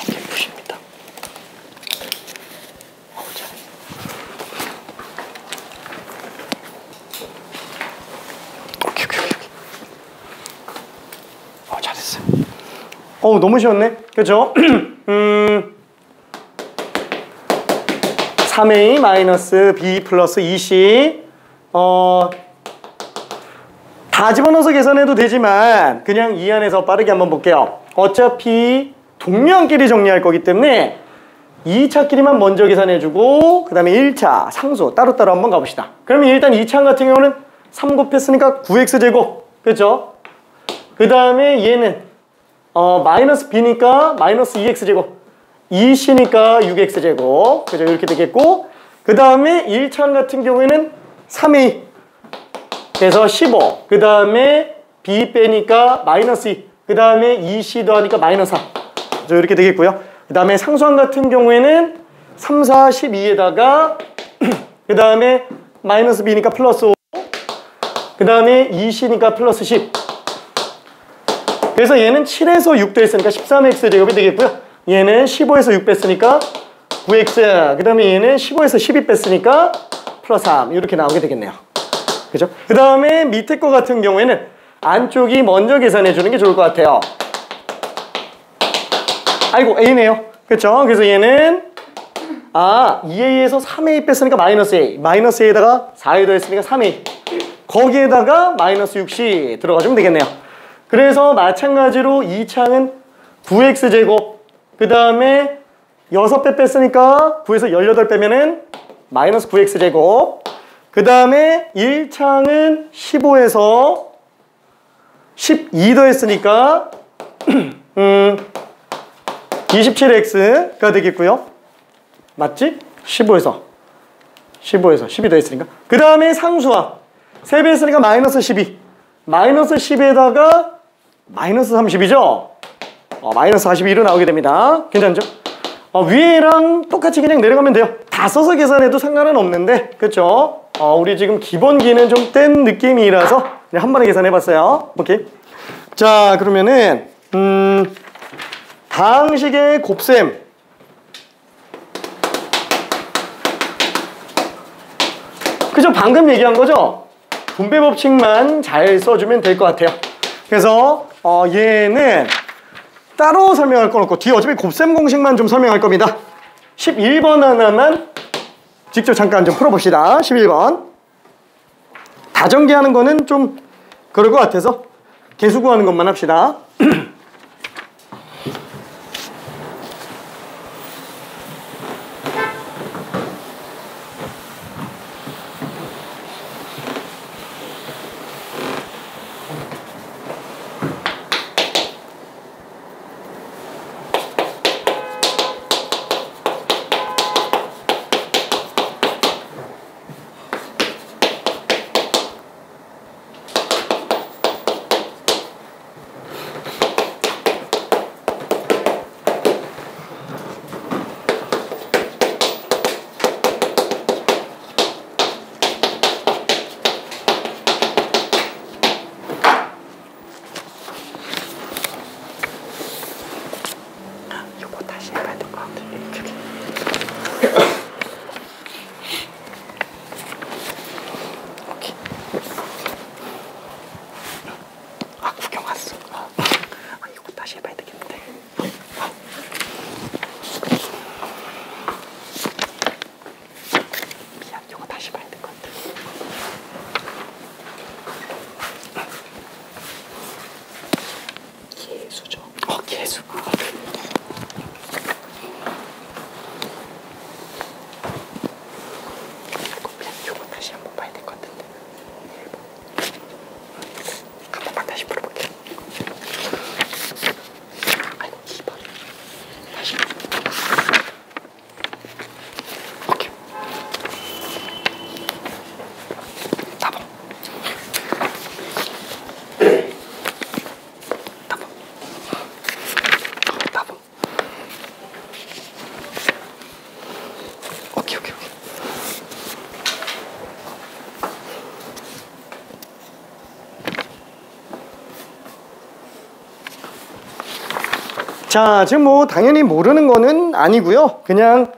이게 푸십니다. 잘해. 잘했어요. 너무 쉬웠네. 그죠? 3a 마이너스 b 플러스 2c 다 집어넣어서 계산해도 되지만 그냥 이 안에서 빠르게 한번 볼게요. 어차피 동류항끼리 정리할 거기 때문에 2차끼리만 먼저 계산해주고 그 다음에 1차 상수 따로따로 한번 가봅시다. 그러면 일단 2차 같은 경우는 3 곱했으니까 9x제곱. 그죠? 그 다음에 얘는 마이너스 b니까 마이너스 2x제곱, 2c니까 6x제곱. 그죠? 이렇게 되겠고, 그 다음에 1차 같은 경우에는 3a 그래서 15. 그 다음에 b 빼니까 마이너스 2. 그 다음에 2C 더하니까 마이너스 4. 이렇게 되겠고요. 그 다음에 상수항 같은 경우에는 3, 4, 12에다가 그 다음에 마이너스 B니까 플러스 5. 그 다음에 2C니까 플러스 10. 그래서 얘는 7에서 6 됐으니까 13x 제곱이 되겠고요. 얘는 15에서 6 뺐으니까 9x. 그 다음에 얘는 15에서 12 뺐으니까 플러스 3. 이렇게 나오게 되겠네요. 그죠? 그 다음에 밑에 거 같은 경우에는 안쪽이 먼저 계산해 주는 게 좋을 것 같아요. 아이고, A네요. 그쵸? 그래서 얘는 2A에서 3A 뺐으니까 마이너스 A. 마이너스 A에다가 4A 더했으니까 3A. 거기에다가 마이너스 6C 들어가주면 되겠네요. 그래서 마찬가지로 이 창은 9x제곱, 그 다음에 6배 뺐으니까 9에서 18 빼면은 마이너스 9x제곱, 그 다음에 1창은 15에서 12 더했으니까 27x가 되겠고요. 맞지? 15에서 12 더했으니까. 그 다음에 상수항 3배 했으니까 마이너스 12. 마이너스 10에다가 마이너스 30이죠? 마이너스 42로 나오게 됩니다. 괜찮죠? 위에랑 똑같이 그냥 내려가면 돼요. 다 써서 계산해도 상관은 없는데, 그쵸? 우리 지금 기본기는 좀 뗀 느낌이라서 그냥 한 번에 계산해봤어요. 오케이. 자, 그러면은 다항식의 곱셈. 그죠? 방금 얘기한 거죠? 분배 법칙만 잘 써주면 될 것 같아요. 그래서 얘는 따로 설명할 건 없고 뒤에 어차피 곱셈 공식만 좀 설명할 겁니다. 11번 하나만 직접 잠깐 좀 풀어봅시다. 11번 다전개하는 거는 좀 그럴 것 같아서 개수 구하는 것만 합시다. 자, 지금 뭐 당연히 모르는 거는 아니고요. 그냥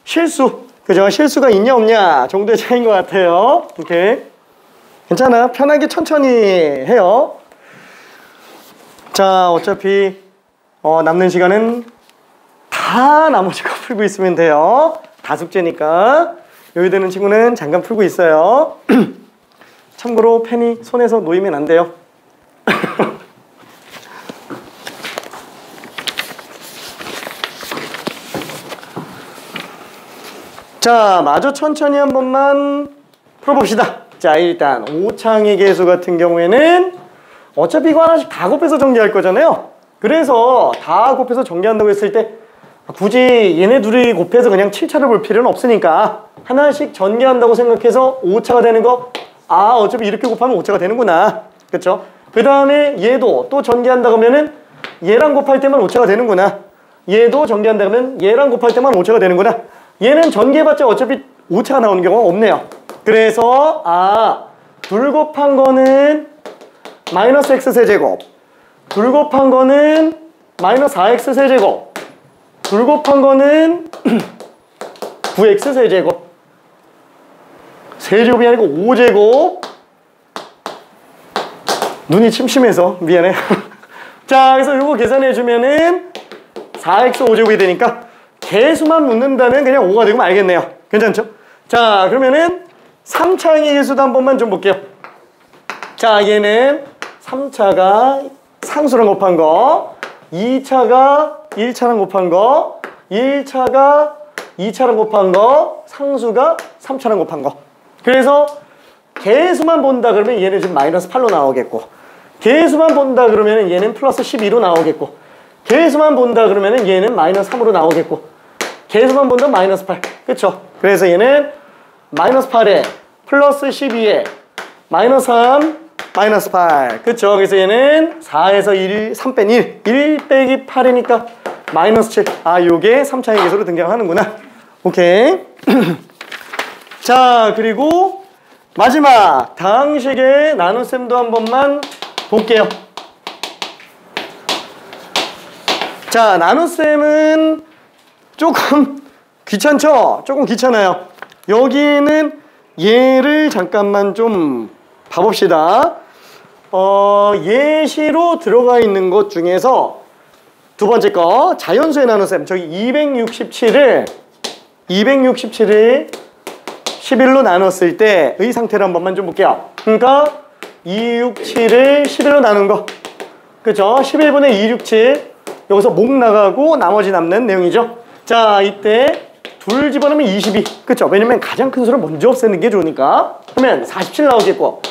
실수, 그죠? 실수가 있냐 없냐 정도의 차이인 것 같아요. 오케이, 괜찮아. 편하게 천천히 해요. 자, 어차피 남는 시간은 다 나머지 거 풀고 있으면 돼요. 다 숙제니까. 여유 되는 친구는 잠깐 풀고 있어요. 참고로 펜이 손에서 놓이면 안 돼요. 자, 마저 천천히 한 번만 풀어봅시다. 자, 일단 5창의 계수 같은 경우에는 어차피 이거 하나씩 다 곱해서 정리할 거잖아요. 그래서 다 곱해서 정리한다고 했을 때 굳이 얘네 둘이 곱해서 그냥 7차를 볼 필요는 없으니까 하나씩 전개한다고 생각해서 5차가 되는 거, 어차피 이렇게 곱하면 5차가 되는구나. 그쵸? 그 다음에 얘도 또 전개한다 그러면은 얘랑 곱할 때만 오차가 되는구나. 얘도 전개한다 그러면 얘랑 곱할 때만 오차가 되는구나. 얘는 전개해봤자 어차피 오차가 나오는 경우가 없네요. 그래서 둘 곱한 거는 마이너스 x 세제곱, 둘 곱한 거는 마이너스 4x 세제곱, 둘 곱한 거는 9x 세제곱, 세제곱이 아니고 5제곱. 눈이 침침해서 미안해. 자, 그래서 이거 계산해주면은 4x 5제곱이 되니까 개수만 묻는다면 그냥 5가 되고 말겠네요. 괜찮죠? 자, 그러면은 3차항의 개수도 한 번만 좀 볼게요. 자, 얘는 3차가 상수랑 곱한 거, 2차가 1차랑 곱한 거, 1차가 2차랑 곱한 거, 상수가 3차랑 곱한 거. 그래서 개수만 본다 그러면 얘는 지금 마이너스 8로 나오겠고, 개수만 본다 그러면 얘는 플러스 12로 나오겠고, 개수만 본다 그러면 얘는 마이너스 3으로 나오겠고, 개수만 본다 마이너스 8. 그쵸? 그래서 얘는 마이너스 8에 플러스 12에 마이너스 3, 마이너스 8. 그쵸? 그래서 얘는 4에서 1, 3 뺀 1. 1 빼기 8이니까 마이너스 7. 요게 3차의 개수로 등장하는구나. 오케이. 자, 그리고 마지막 다항식의 나눗셈도 한 번만 볼게요. 자, 나눗셈은 조금 귀찮죠? 조금 귀찮아요. 여기는 얘를 잠깐만 좀 봐봅시다. 예시로 들어가 있는 것 중에서 두 번째 거 자연수의 나눗셈. 저기 267을 11로 나눴을 때의 상태를 한 번만 좀 볼게요. 그러니까 267을 11로 나눈 거. 그죠? 11분의 267. 여기서 목 나가고 나머지 남는 내용이죠. 자, 이때 둘 집어넣으면 22. 그쵸? 왜냐면 가장 큰 수를 먼저 없애는 게 좋으니까. 그러면 47 나오겠고,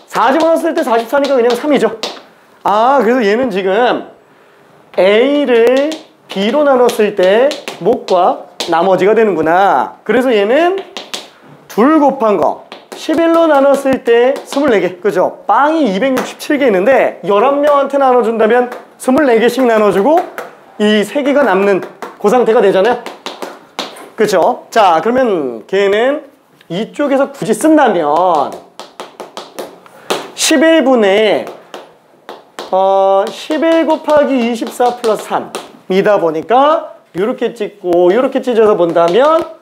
4 집어넣었을 때 44니까 그냥 3이죠. 그래서 얘는 지금 A를 B로 나눴을 때 목과 나머지가 되는구나. 그래서 얘는 둘 곱한 거 11로 나눴을 때 24개. 그죠? 빵이 267개 있는데 11명한테 나눠준다면 24개씩 나눠주고 이 3개가 남는 그 상태가 되잖아요. 그쵸? 자, 그러면 걔는 이쪽에서 굳이 쓴다면 11분의 11 곱하기 24 플러스 3이다 보니까 이렇게 찍고 이렇게 찢어서 본다면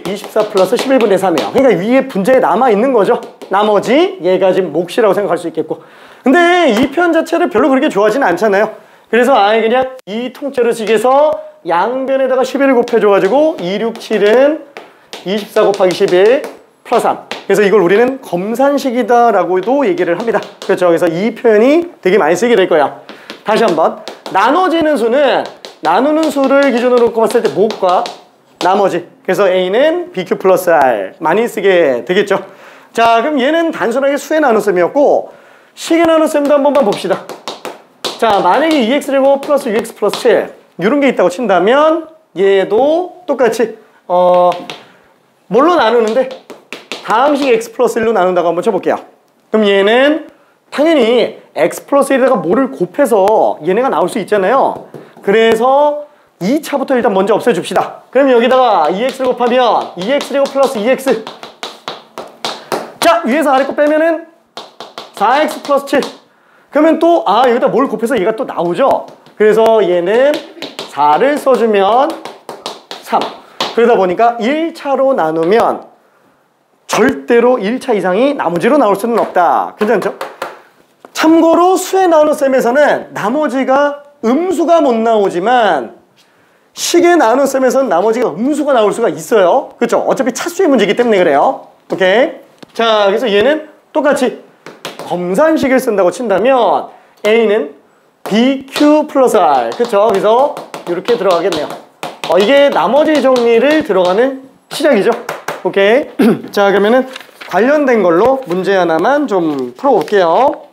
24 플러스 11분의 3이에요. 그러니까 위에 분자에 남아있는 거죠. 나머지 얘가 지금 몫이라고 생각할 수 있겠고, 근데 이 편 자체를 별로 그렇게 좋아하지는 않잖아요. 그래서 그냥 이 통째로 식에서 양변에다가 11을 곱해줘가지고 267은 24 곱하기 11 플러스 3. 그래서 이걸 우리는 검산식이다 라고도 얘기를 합니다. 그렇죠? 그래서 이 표현이 되게 많이 쓰게 될 거야. 다시 한번, 나눠지는 수는 나누는 수를 기준으로 놓고 봤을 때 목과 나머지. 그래서 A는 BQ 플러스 R 많이 쓰게 되겠죠. 자, 그럼 얘는 단순하게 수의 나눗셈이었고, 식의 나눗셈도 한 번만 봅시다. 자, 만약에 2x제곱 플러스 6x 플러스 7 이런 게 있다고 친다면 얘도 똑같이 뭘로 나누는데 다항식 x 플러스 1로 나눈다고 한번 쳐볼게요. 그럼 얘는 당연히 x 플러스 1에다가 뭐를 곱해서 얘네가 나올 수 있잖아요. 그래서 2차부터 일단 먼저 없애줍시다. 그럼 여기다가 2x를 곱하면 2x제곱 플러스 2x. 자, 위에서 아래 거 빼면은 4x 플러스 7. 그러면 또 여기다 뭘 곱해서 얘가 또 나오죠. 그래서 얘는 4를 써주면 3. 그러다 보니까 1차로 나누면 절대로 1차 이상이 나머지로 나올 수는 없다. 괜찮죠? 참고로 수의 나눗셈에서는 나머지가 음수가 못 나오지만 식의 나눗셈에서는 나머지가 음수가 나올 수가 있어요. 그렇죠? 어차피 차수의 문제이기 때문에 그래요. 오케이? 자, 그래서 얘는 똑같이 검산식을 쓴다고 친다면 A는 BQ 플러스 R. 그쵸? 그래서 이렇게 들어가겠네요. 이게 나머지 정리를 들어가는 시작이죠. 오케이. 자, 그러면은 관련된 걸로 문제 하나만 좀 풀어볼게요.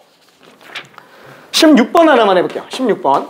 16번 하나만 해볼게요. 16번.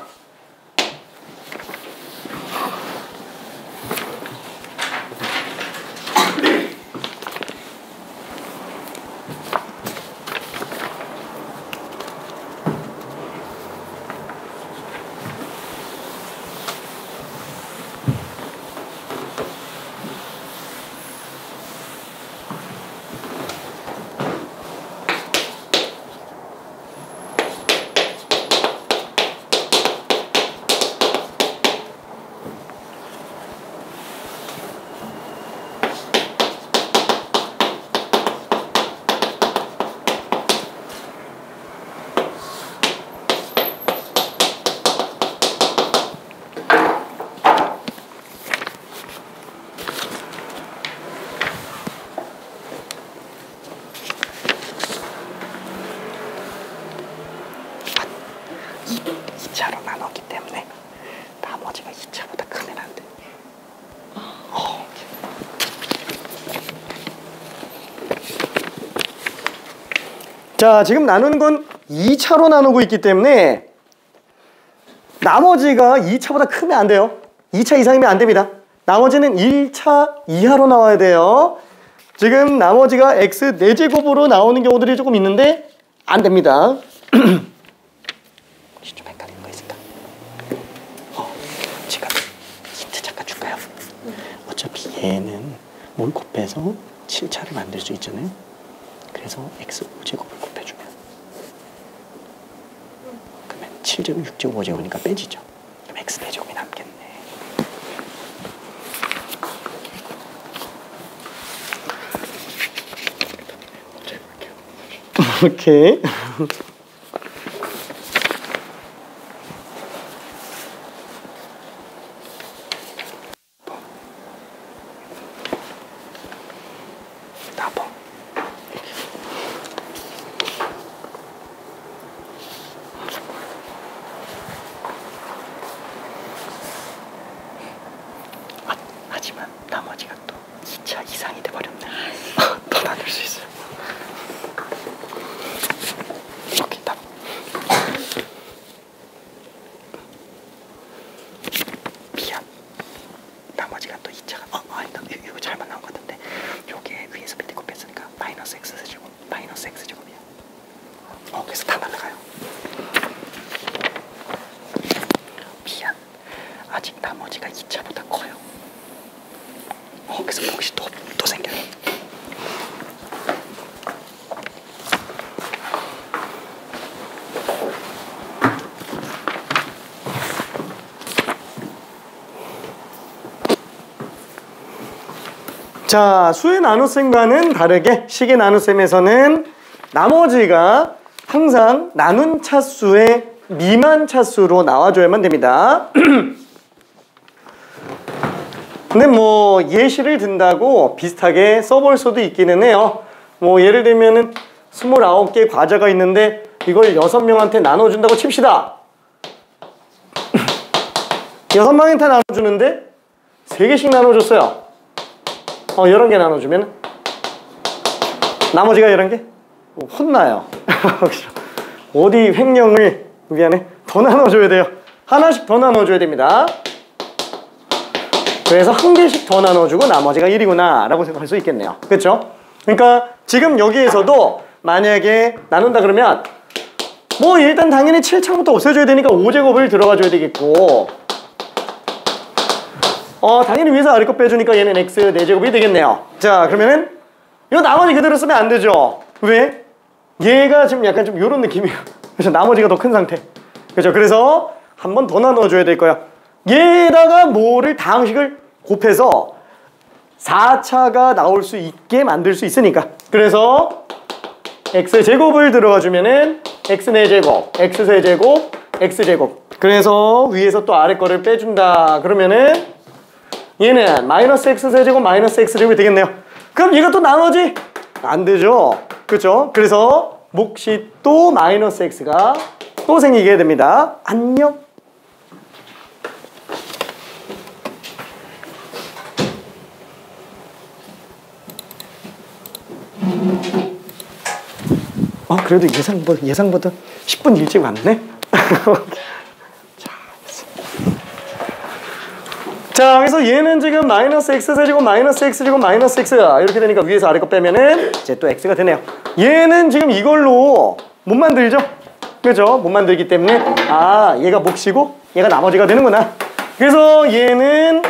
나머지가 2차보다 크면 안 돼. 자, 지금 나눈 건 2차로 나누고 있기 때문에 나머지가 2차보다 크면 안 돼요. 2차 이상이면 안 됩니다. 나머지는 1차 이하로 나와야 돼요. 지금 나머지가 x 4제곱으로 나오는 경우들이 조금 있는데 안 됩니다. 혹시 좀 헷갈리는 거 있을까? 지금 힌트 잠깐 줄까요? 어차피 얘는 뭘 곱해서 7차를 만들 수 있잖아요. 그래서 x 5제곱을 곱해주면 그러면 7제곱, 6제곱, 5제곱이니까 빼지죠. 그럼 x 4제곱이 남겠네. 오케이. 나봐. 하지만 나머지가 또 2차 이상이 돼버렸네. 더 나눌 수 있어요. 오케이, 답. 미안. 나머지가 또 2차가 아니다. 이거 잘못 나온 것 같은데 요게 위에서 밑에 곱했으니까 마이너스 x제곱 마이너스 x제곱이야. 그래서 다 날라가요. 미안. 아직 나머지가 2차보다 커요. 그래서 몫이 또 생겨요. 자, 수의 나눗셈과는 다르게 식의 나눗셈에서는 나머지가 항상 나눈 차수의 미만 차수로 나와줘야만 됩니다. 근데 뭐 예시를 든다고 비슷하게 써볼 수도 있기는 해요. 뭐 예를 들면은 29개 과자가 있는데 이걸 6명한테 나눠준다고 칩시다. 6명한테 나눠주는데 3개씩 나눠줬어요. 11개 나눠주면 나머지가 11개? 혼나요. 어디 횡령을 미안해 더 나눠줘야 돼요. 하나씩 더 나눠줘야 됩니다. 그래서 한 개씩 더 나눠주고 나머지가 1이구나 라고 생각할 수 있겠네요. 그렇죠? 그러니까 지금 여기에서도 만약에 나눈다 그러면 뭐 일단 당연히 7차부터 없애줘야 되니까 5제곱을 들어가줘야 되겠고 당연히 위에서 아래 거 빼주니까 얘는 x 4제곱이 되겠네요. 자, 그러면은 이거 나머지 그대로 쓰면 안 되죠. 왜? 얘가 지금 약간 좀 요런 느낌이에요. 그래서 나머지가 더 큰 상태. 그렇죠? 그래서 한 번 더 나눠줘야 될 거야. 얘에다가 뭐를 다항식을 곱해서 4차가 나올 수 있게 만들 수 있으니까. 그래서 x제곱을 들어가 주면은 x 4제곱, x 3제곱, x제곱. 그래서 위에서 또 아래 거를 빼준다. 그러면은 얘는 마이너스 x 세제곱 마이너스 x제곱이 되겠네요. 그럼 얘가 또 나머지? 안 되죠. 그렇죠? 그래서 몫이 또 마이너스 x가 또 생기게 됩니다. 안녕. 그래도 예상보다 10분 일찍 왔네. 자, 그래서 얘는 지금 마이너스 x세제곱 마이너스 x제곱 마이너스 x 이렇게 되니까 위에서 아래 거 빼면은 이제 또 x가 되네요. 얘는 지금 이걸로 못 만들죠? 그죠? 못 만들기 때문에 얘가 몫이고 얘가 나머지가 되는구나. 그래서 얘는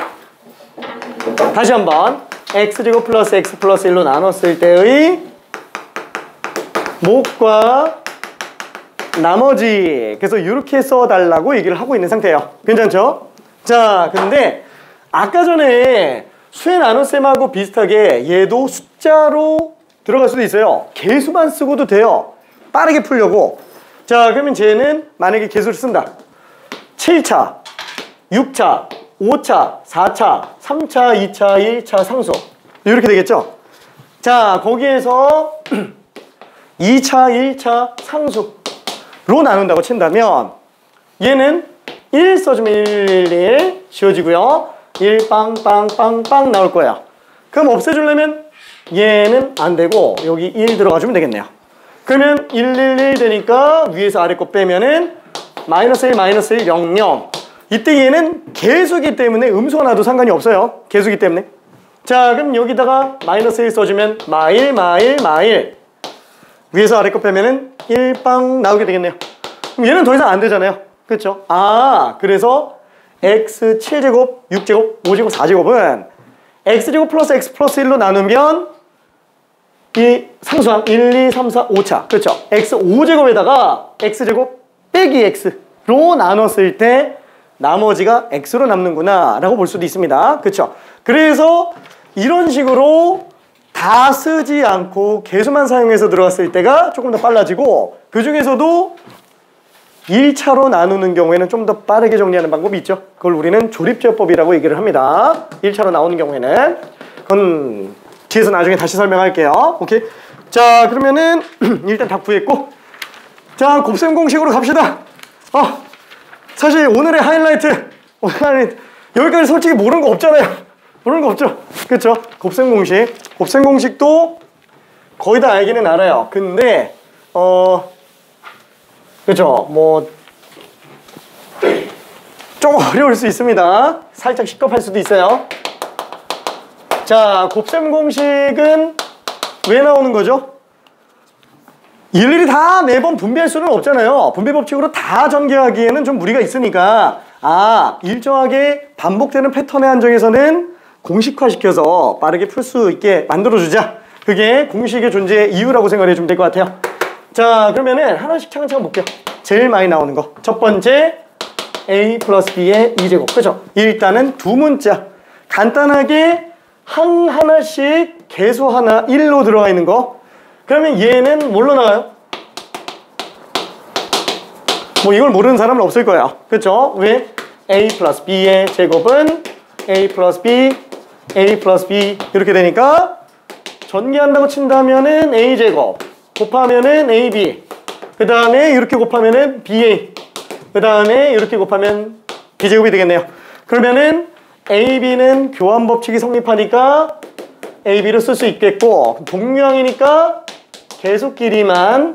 다시 한번 x제곱 플러스 x 플러스 1로 나눴을 때의 몫과 나머지, 그래서 이렇게 써달라고 얘기를 하고 있는 상태예요. 괜찮죠? 자, 근데 아까 전에 수의 나눗셈하고 비슷하게 얘도 숫자로 들어갈 수도 있어요. 개수만 쓰고도 돼요. 빠르게 풀려고. 자, 그러면 쟤는 만약에 개수를 쓴다. 7차, 6차, 5차, 4차, 3차, 2차, 1차 상수 이렇게 되겠죠? 자, 거기에서 2차, 1차 상수로 나눈다고 친다면 얘는 1 써주면 111 지워지고요. 1 빵빵빵빵 나올 거예요. 그럼 없애주려면 얘는 안 되고 여기 1 들어가주면 되겠네요. 그러면 111 되니까 위에서 아래 거 빼면은 마이너스 1 마이너스 1 0 0. 이때 얘는 개수기 때문에 음수가 나도 상관이 없어요. 개수기 때문에. 자, 그럼 여기다가 마이너스 1 써주면 마일 마일 마일. 위에서 아래 거 빼면은 1빵 나오게 되겠네요. 그럼 얘는 더 이상 안 되잖아요. 그렇죠? 아, 그래서 x 7제곱, 6제곱, 5제곱, 4제곱은 x제곱 플러스 x 플러스 1로 나누면 이 상수항 1, 2, 3, 4, 5차. 그렇죠? x 5제곱에다가 x제곱 빼기 x로 나눴을 때 나머지가 x로 남는구나 라고 볼 수도 있습니다. 그렇죠? 그래서 이런 식으로 다 쓰지 않고 개수만 사용해서 들어갔을 때가 조금 더 빨라지고 그 중에서도 1차로 나누는 경우에는 좀 더 빠르게 정리하는 방법이 있죠. 그걸 우리는 조립제법이라고 얘기를 합니다. 1차로 나오는 경우에는 그건 뒤에서 나중에 다시 설명할게요. 오케이? 자, 그러면은 일단 다 구했고 자, 곱셈 공식으로 갑시다. 사실 오늘의 하이라이트 여기까지 솔직히 모르는 거 없잖아요. 모르는 거 없죠? 그쵸? 곱셈 공식. 곱셈 공식도 거의 다 알기는 알아요. 근데 그쵸? 뭐 좀 어려울 수 있습니다. 살짝 시급할 수도 있어요. 자, 곱셈 공식은 왜 나오는 거죠? 일일이 다 매번 분배할 수는 없잖아요. 분배 법칙으로 다 전개하기에는 좀 무리가 있으니까 일정하게 반복되는 패턴의 한정에서는 공식화시켜서 빠르게 풀 수 있게 만들어주자. 그게 공식의 존재의 이유라고 생각해 주면 될 것 같아요. 자, 그러면은 하나씩 차근차근 볼게요. 제일 많이 나오는 거. 첫 번째 a 플러스 b의 2제곱. 그죠? 일단은 두 문자. 간단하게 하나씩 개수 하나 1로 들어가 있는 거. 그러면 얘는 뭘로 나와요? 뭐 이걸 모르는 사람은 없을 거예요. 그쵸? 왜? a 플러스 b의 제곱은 a 플러스 b, a 플러스 b 이렇게 되니까 전개한다고 친다면은 a제곱 곱하면은 ab 그 다음에 이렇게 곱하면은 ba 그 다음에 이렇게 곱하면 b제곱이 되겠네요. 그러면은 ab는 교환 법칙이 성립하니까 ab를 쓸 수 있겠고 동류항이니까 계속끼리만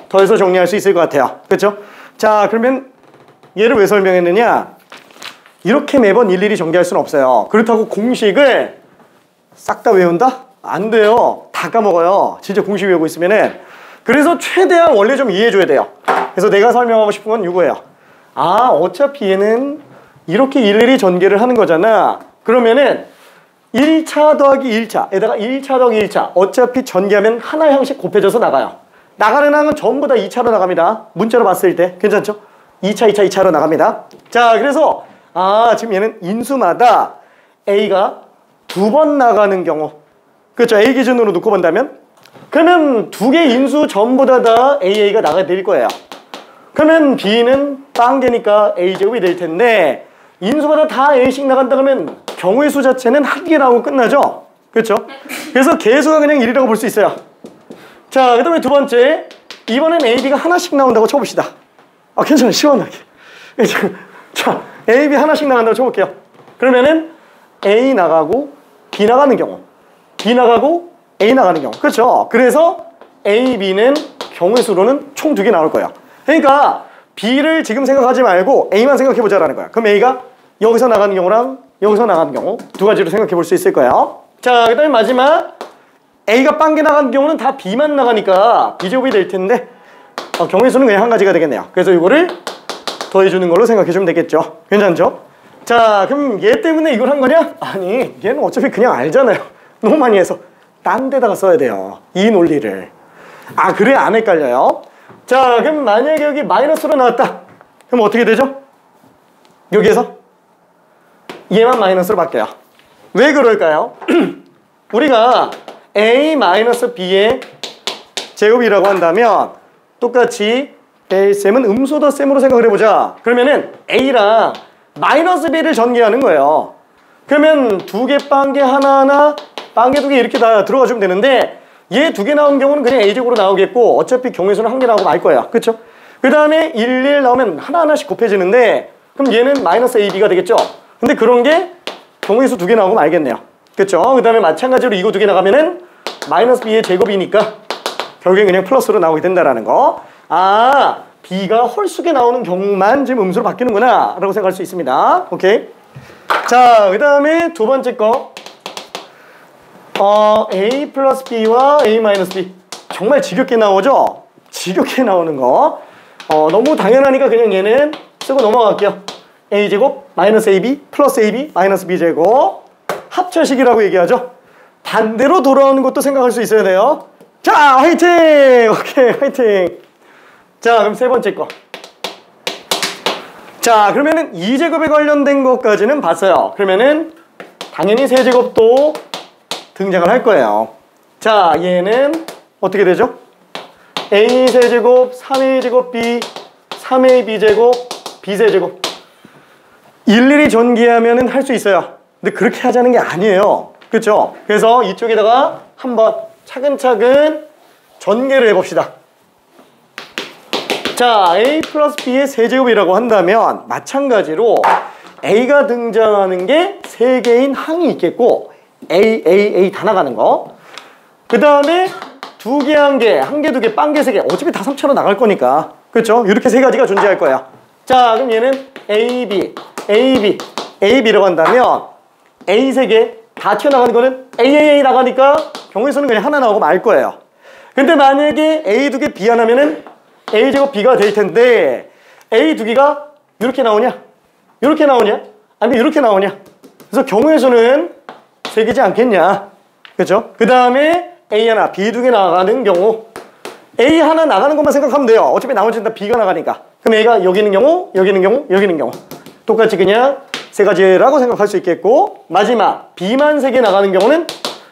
더해서 정리할 수 있을 것 같아요. 그렇죠? 자, 그러면 얘를 왜 설명했느냐? 이렇게 매번 일일이 전개할 수는 없어요. 그렇다고 공식을 싹 다 외운다? 안 돼요. 다 까먹어요. 진짜 공식 외우고 있으면은. 그래서 최대한 원래 좀 이해해줘야 돼요. 그래서 내가 설명하고 싶은 건 이거예요. 어차피 얘는 이렇게 일일이 전개를 하는 거잖아. 그러면은 1차 더하기 1차에다가 1차 더하기 1차 어차피 전개하면 하나 향씩 곱해져서 나가요. 나가는 항은 전부 다 2차로 나갑니다. 문자로 봤을 때 괜찮죠? 2차 2차 2차로 나갑니다. 자, 그래서 지금 얘는 인수마다 A가 두 번 나가는 경우 그렇죠? A 기준으로 놓고 본다면 그러면 두 개 인수 전부 다 AA가 나가야 될 거예요. 그러면 B는 빵개니까 A제곱이 될 텐데 인수마다 다 A씩 나간다 그러면 경우의 수 자체는 한 개 나오고 끝나죠? 그렇죠? 그래서 개수가 그냥 1이라고 볼 수 있어요. 자, 그 다음에 두 번째 이번엔 AB가 하나씩 나온다고 쳐봅시다. 괜찮아요. 시원하게. 자, A, B 하나씩 나간다고 쳐볼게요. 그러면은 A 나가고 B 나가는 경우 B 나가고 A 나가는 경우 그렇죠? 그래서 A, B는 경우의 수로는 총 2개 나올 거예요. 그러니까 B를 지금 생각하지 말고 A만 생각해보자라는 거야. 그럼 A가 여기서 나가는 경우랑 여기서 나가는 경우 두 가지로 생각해 볼 수 있을 거예요. 자, 그 다음에 마지막 A가 빵개 나가는 경우는 다 B만 나가니까 B제곱이 될 텐데 경우의 수는 그냥 한 가지가 되겠네요. 그래서 이거를 더해주는 걸로 생각해 주면 되겠죠. 괜찮죠? 자, 그럼 얘 때문에 이걸 한 거냐? 아니, 얘는 어차피 그냥 알잖아요. 너무 많이 해서 딴 데다가 써야 돼요. 이 논리를. 그래 안 헷갈려요. 자, 그럼 만약에 여기 마이너스로 나왔다. 그럼 어떻게 되죠? 여기에서 얘만 마이너스로 바뀌어요. 왜 그럴까요? 우리가 A-B의 제곱이라고 한다면 똑같이 A쌤은 음수 덧셈으로 생각을 해보자. 그러면은 A랑 마이너스 B를 전개하는 거예요. 그러면 두 개 빵개 하나하나 빵개 두 개 이렇게 다 들어가주면 되는데 얘 두 개 나온 경우는 그냥 A제곱으로 나오겠고 어차피 경우의 수는 한 개 나오고 말 거예요. 그쵸? 그 다음에 1, 1 나오면 하나하나씩 곱해지는데 그럼 얘는 마이너스 AB가 되겠죠? 근데 그런 게 경우의 수 2개 나오고 말겠네요. 그쵸? 그 다음에 마찬가지로 이거 2개 나가면은 마이너스 B의 제곱이니까 결국엔 그냥 플러스로 나오게 된다라는 거. 아, B가 홀수게 나오는 경우만 지금 음수로 바뀌는구나 라고 생각할 수 있습니다. 오케이. 자, 그 다음에 두 번째 거. A 플러스 B와 A 마이너스 B. 정말 지겹게 나오죠? 지겹게 나오는 거. 너무 당연하니까 그냥 얘는 쓰고 넘어갈게요. A제곱 마이너스 AB 플러스 AB 마이너스 B제곱. 합쳐식이라고 얘기하죠. 반대로 돌아오는 것도 생각할 수 있어야 돼요. 자, 화이팅! 오케이, 화이팅! 자, 그럼 세 번째 거. 자, 그러면은 2제곱에 관련된 것까지는 봤어요. 그러면은 당연히 세제곱도 등장을 할 거예요. 자, 얘는 어떻게 되죠? A 세제곱, 3A제곱 B, 3AB제곱, B세제곱. 일일이 전개하면은 할 수 있어요. 근데 그렇게 하자는 게 아니에요. 그렇죠? 그래서 이쪽에다가 한번 차근차근 전개를 해봅시다. 자, A 플러스 B의 세제곱이라고 한다면 마찬가지로 A가 등장하는 게 3개인 항이 있겠고 A 다 나가는 거. 그 다음에 2개, 1개, 1개, 2개, 빵개, 3개. 어차피 다 3차로 나갈 거니까. 그렇죠? 이렇게 3가지가 존재할 거야. 자, 그럼 얘는 AB라고 한다면 A 3개 다 튀어나가는 거는 A 나가니까 경우의 수는 그냥 하나 나오고 말 거예요. 근데 만약에 A 2개 B 하나면은 A제곱 B가 될 텐데 A 2개가 이렇게 나오냐? 이렇게 나오냐? 아니면 이렇게 나오냐? 그래서 경우의 수는 3개지 않겠냐? 그렇죠? 그 다음에 A 하나, B 2개 나가는 경우 A 하나 나가는 것만 생각하면 돼요. 어차피 나머지는 다 B가 나가니까. 그럼 A가 여기 있는 경우, 여기 있는 경우, 여기 있는 경우 똑같이 그냥 3가지라고 생각할 수 있겠고 마지막 B만 3개 나가는 경우는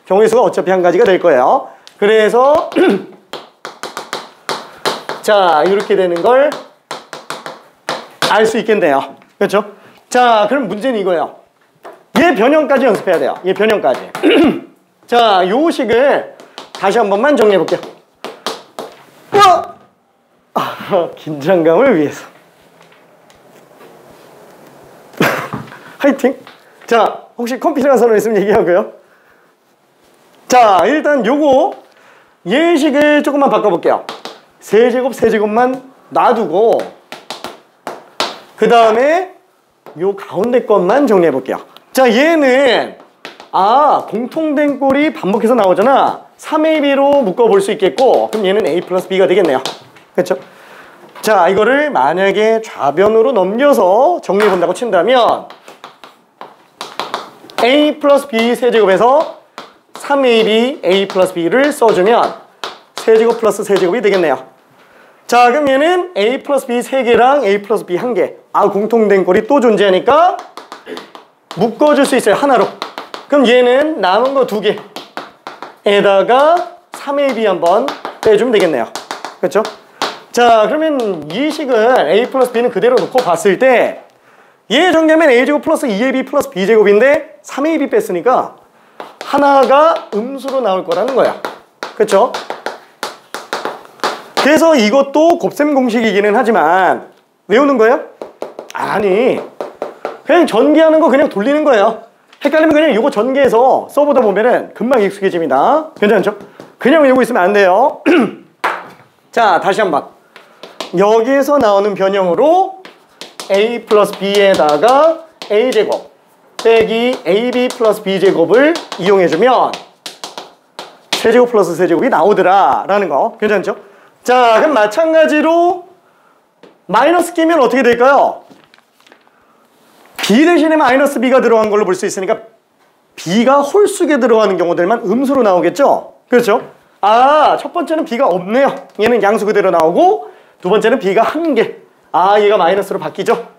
경우의 수가 어차피 1가지가 될 거예요. 그래서 자, 이렇게 되는 걸 알 수 있겠네요. 그렇죠? 자, 그럼 문제는 이거예요. 얘 변형까지 연습해야 돼요. 얘 변형까지. 자, 요 식을 다시 한 번만 정리해 볼게요. 긴장감을 위해서. 화이팅! 자, 혹시 컴퓨터가 선언 있으면 얘기하고요. 자, 일단 요거 예식을 조금만 바꿔볼게요. 세제곱만 놔두고 그 다음에 요 가운데 것만 정리해볼게요. 자, 얘는 공통된 꼴이 반복해서 나오잖아. 3AB로 묶어볼 수 있겠고 그럼 얘는 A 플러스 B가 되겠네요. 그렇죠? 자, 이거를 만약에 좌변으로 넘겨서 정리해본다고 친다면 A 플러스 B 세제곱에서 3AB A 플러스 B를 써주면 세제곱 플러스 세제곱이 되겠네요. 자, 그럼 얘는 A 플러스 B 3개랑 A 플러스 B 1개. 공통된 꼴이 또 존재하니까 묶어줄 수 있어요. 하나로. 그럼 얘는 남은 거 2개에다가 3AB 한번 빼주면 되겠네요. 그렇죠? 자, 그러면 이 식은 A 플러스 B는 그대로 놓고 봤을 때 얘 정리하면 A제곱 플러스 2AB 플러스 B제곱인데 3AB 뺐으니까 하나가 음수로 나올 거라는 거야. 그렇죠? 그래서 이것도 곱셈 공식이기는 하지만 외우는 거예요? 아니, 그냥 전개하는 거 그냥 돌리는 거예요. 헷갈리면 그냥 이거 전개해서 써보다 보면은 금방 익숙해집니다. 괜찮죠? 그냥 외우고 있으면 안 돼요. 자, 다시 한번 여기에서 나오는 변형으로 A 플러스 B에다가 A제곱 빼기 AB 플러스 B제곱을 이용해주면 세제곱 플러스 세제곱이 나오더라 라는 거. 괜찮죠? 자, 그럼 마찬가지로 마이너스 끼면 어떻게 될까요? B 대신에 마이너스 B가 들어간 걸로 볼 수 있으니까 B가 홀수게 들어가는 경우들만 음수로 나오겠죠? 그렇죠? 첫 번째는 B가 없네요. 얘는 양수 그대로 나오고 두 번째는 B가 1개. 얘가 마이너스로 바뀌죠?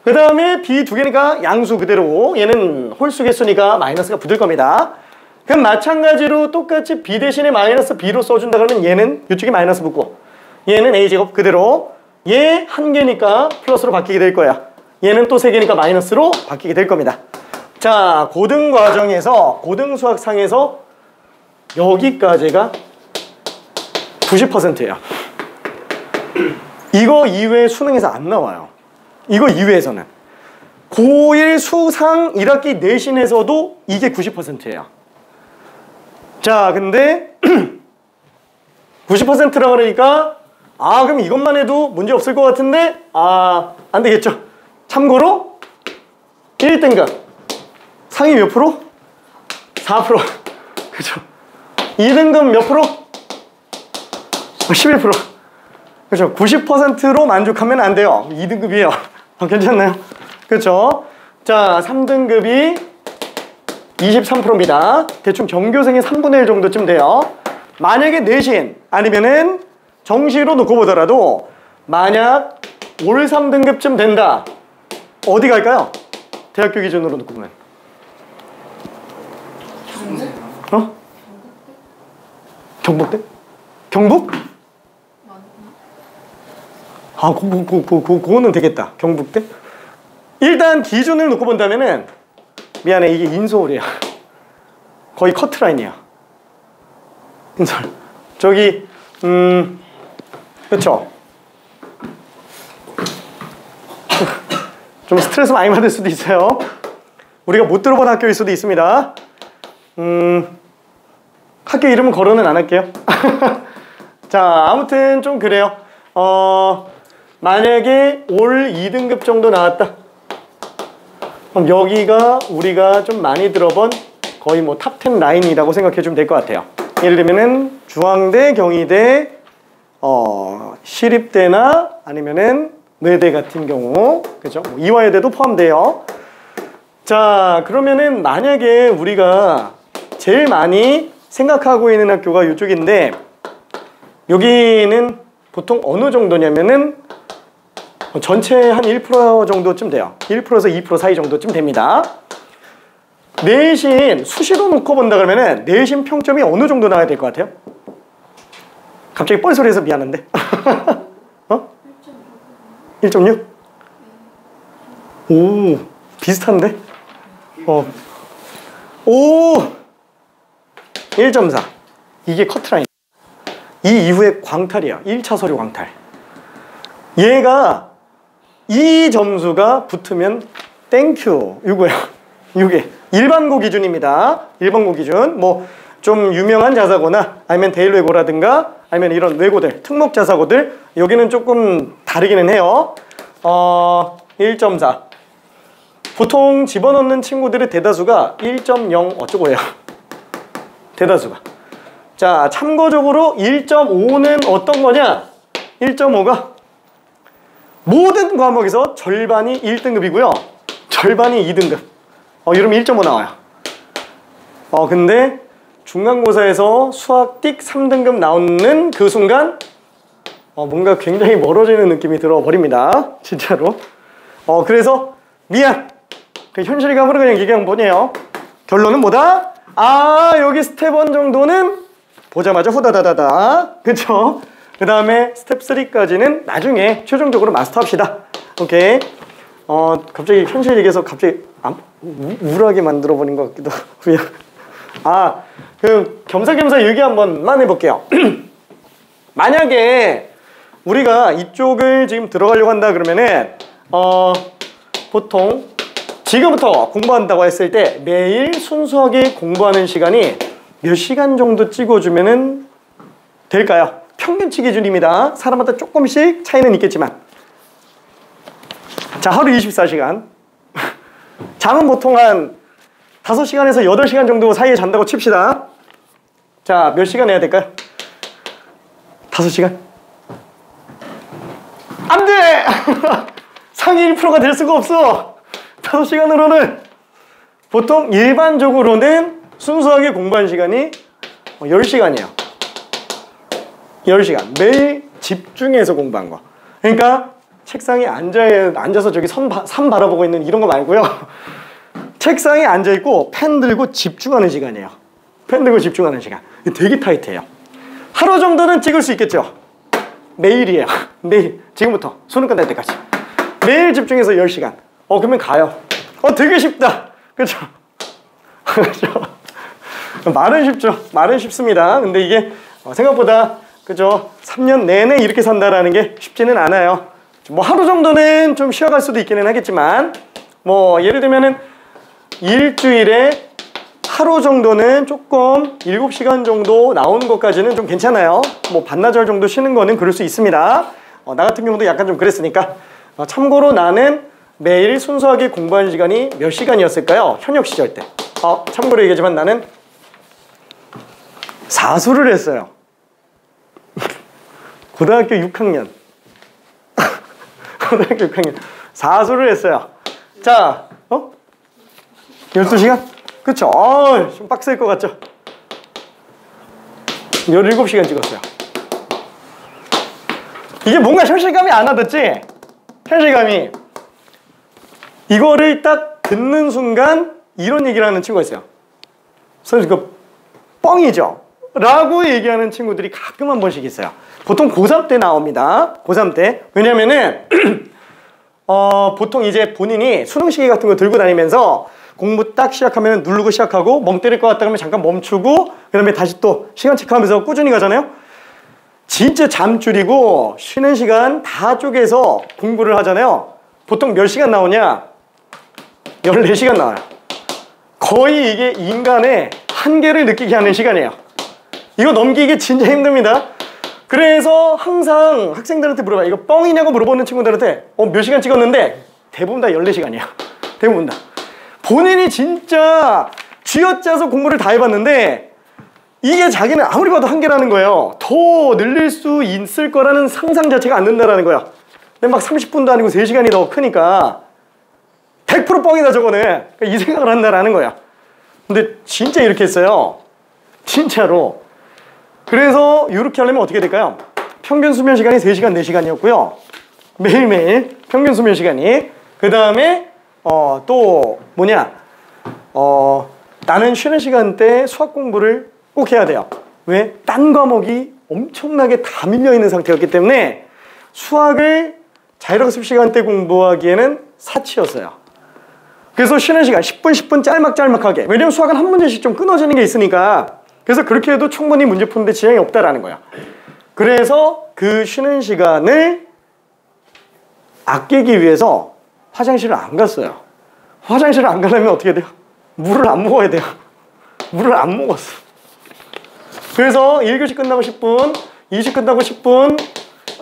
그 다음에 B 2개니까 양수 그대로고 얘는 홀수 개수니까 마이너스가 붙을 겁니다. 그럼 마찬가지로 똑같이 B 대신에 마이너스 B로 써준다 그러면 얘는 이쪽에 마이너스 붙고 얘는 A제곱 그대로 얘 1개니까 플러스로 바뀌게 될 거야. 얘는 또 3개니까 마이너스로 바뀌게 될 겁니다. 자, 고등과정에서 고등수학상에서 여기까지가 90%예요. 이거 이외에 수능에서 안 나와요. 이거 이외에서는. 고1 수상 1학기 내신에서도 이게 90%예요. 자, 근데 90%라 그러니까 그럼 이것만 해도 문제 없을 것 같은데 안 되겠죠. 참고로 1등급 상위 몇 프로? 4%. 그죠? 2등급 몇 프로? 11%. 그죠? 90%로 만족하면 안 돼요. 2등급이에요. 괜찮나요? 그렇죠? 자, 3등급이 23%입니다. 대충 전교생의 3분의 1 정도쯤 돼요. 만약에 내신 아니면은 정시로 놓고 보더라도 만약 올 3등급쯤 된다. 어디 갈까요? 대학교 기준으로 놓고 보면. 경북대? 경북? 그거는 되겠다. 경북대? 일단 기준을 놓고 본다면은 미안해, 이게 인서울이야. 거의 커트라인이야. 인서울. 저기 그쵸? 좀 스트레스 많이 받을 수도 있어요. 우리가 못 들어본 학교일 수도 있습니다. 학교 이름은 거론은 안 할게요. 자, 아무튼 좀 그래요. 만약에 올 2등급 정도 나왔다. 그럼 여기가 우리가 좀 많이 들어본 거의 뭐 탑 10 라인이라고 생각해 주면 될 것 같아요. 예를 들면은 중앙대, 경희대, 시립대나 아니면은 외대 같은 경우, 그죠? 뭐 이화여대도 포함돼요. 자, 그러면은 만약에 우리가 제일 많이 생각하고 있는 학교가 이쪽인데 여기는 보통 어느 정도냐면은 전체 한 1% 정도쯤 돼요. 1%에서 2% 사이 정도쯤 됩니다. 내신 수시로 놓고 본다 그러면은 내신 평점이 어느 정도 나와야 될 것 같아요? 갑자기 뻘소리해서 미안한데. 1.6? 오, 비슷한데? 오! 1.4. 이게 커트라인. 이 이후에 광탈이야. 1차 서류 광탈. 얘가 이 점수가 붙으면 땡큐. 이게 일반고 기준입니다. 일반고 기준. 뭐 좀 유명한 자사고나 아니면 대일외고라든가 아니면 이런 외고들, 특목 자사고들 여기는 조금 다르기는 해요. 1.4. 보통 집어넣는 친구들의 대다수가 1.0 어쩌고예요. 대다수가. 자, 참고적으로 1.5는 어떤 거냐? 1.5가 모든 과목에서 절반이 1등급이고요. 절반이 2등급. 이러면 1.5 나와요. 근데 중간고사에서 수학 띡 3등급 나오는 그 순간 뭔가 굉장히 멀어지는 느낌이 들어버립니다. 진짜로. 그래서 미안. 그 현실감으로 그냥 얘기한 거네요. 결론은 뭐다? 여기 스텝 1 정도는 보자마자 후다다다다. 그쵸? 그 다음에 스텝 3까지는 나중에 최종적으로 마스터합시다. 오케이. 갑자기 현실 얘기해서 갑자기 우울하게 만들어버린 것 같기도 하고요. 그럼 겸사겸사 얘기 한 번만 해볼게요. 만약에 우리가 이쪽을 지금 들어가려고 한다 그러면은 보통 지금부터 공부한다고 했을 때 매일 순수하게 공부하는 시간이 몇 시간 정도 찍어주면은 될까요? 평균치 기준입니다. 사람마다 조금씩 차이는 있겠지만. 자, 하루 24시간. 잠은 보통 한 5시간에서 8시간 정도 사이에 잔다고 칩시다. 자, 몇 시간 해야 될까요? 5시간? 안 돼! 상위 1%가 될 수가 없어. 5시간으로는 보통 일반적으로는 순수하게 공부한 시간이 10시간이에요. 10시간. 매일 집중해서 공부한 거. 그러니까 책상에 앉아서 저기 산 바라보고 있는 이런 거 말고요. 책상에 앉아있고 펜 들고 집중하는 시간이에요. 펜 들고 집중하는 시간. 되게 타이트해요. 하루 정도는 찍을 수 있겠죠? 매일이에요. 매일. 지금부터 수능 끝날 때까지. 매일 집중해서 10시간. 그러면 가요. 되게 쉽다. 그렇죠? 그렇죠? 말은 쉽죠. 말은 쉽습니다. 근데 이게 생각보다 그죠? 3년 내내 이렇게 산다라는 게 쉽지는 않아요. 뭐 하루 정도는 좀 쉬어갈 수도 있기는 하겠지만 뭐 예를 들면은 일주일에 하루 정도는 조금 7시간 정도 나오는 것까지는 좀 괜찮아요. 뭐 반나절 정도 쉬는 거는 그럴 수 있습니다. 나 같은 경우도 약간 좀 그랬으니까. 참고로 나는 매일 순수하게 공부하는 시간이 몇 시간이었을까요? 현역 시절 때. 참고로 얘기하지만 나는 사수를 했어요. 고등학교 6학년. 고등학교 6학년. 사수를 했어요. 자, 12시간? 그쵸? 좀 빡셀 것 같죠? 17시간 찍었어요. 이게 뭔가 현실감이 안 와닿지? 현실감이. 이거를 딱 듣는 순간 이런 얘기를 하는 친구가 있어요. 선생님, 그거 뻥이죠? 라고 얘기하는 친구들이 가끔 한 번씩 있어요. 보통 고3 때 나옵니다. 고3 때. 왜냐면은 보통 이제 본인이 수능시계 같은 거 들고 다니면서 공부 딱 시작하면 누르고 시작하고 멍 때릴 것 같다 그러면 잠깐 멈추고 그 다음에 다시 또 시간 체크하면서 꾸준히 가잖아요. 진짜 잠 줄이고 쉬는 시간 다 쪼개서 공부를 하잖아요. 보통 몇 시간 나오냐? 14시간 나와요. 거의 이게 인간의 한계를 느끼게 하는 시간이에요. 이거 넘기기 진짜 힘듭니다. 그래서 항상 학생들한테 물어봐요. 이거 뻥이냐고 물어보는 친구들한테 몇 시간 찍었는데 대부분 다 14시간이야. 대부분 다. 본인이 진짜 쥐어짜서 공부를 다 해봤는데 이게 자기는 아무리 봐도 한계라는 거예요. 더 늘릴 수 있을 거라는 상상 자체가 안 된다는 거야. 근데 막 30분도 아니고 3시간이 더 크니까 100% 뻥이다 저거는. 그러니까 이 생각을 한다라는 거야. 근데 진짜 이렇게 했어요. 진짜로. 그래서 이렇게 하려면 어떻게 될까요? 평균 수면 시간이 3시간, 4시간이었고요. 매일매일 평균 수면 시간이. 그 다음에 또 뭐냐? 나는 쉬는 시간대 수학 공부를 꼭 해야 돼요. 왜? 딴 과목이 엄청나게 다 밀려있는 상태였기 때문에 수학을 자율학습 시간대 공부하기에는 사치였어요. 그래서 쉬는 시간 10분 10분 짤막짤막하게. 왜냐면 수학은 한 문제씩 좀 끊어지는 게 있으니까. 그래서 그렇게 해도 충분히 문제 푸는데 지장이 없다라는 거야. 그래서 그 쉬는 시간을 아끼기 위해서 화장실을 안 갔어요. 화장실을 안 가려면 어떻게 돼요? 물을 안 먹어야 돼요. 물을 안 먹었어. 그래서 1교시 끝나고 10분, 2시 끝나고 10분,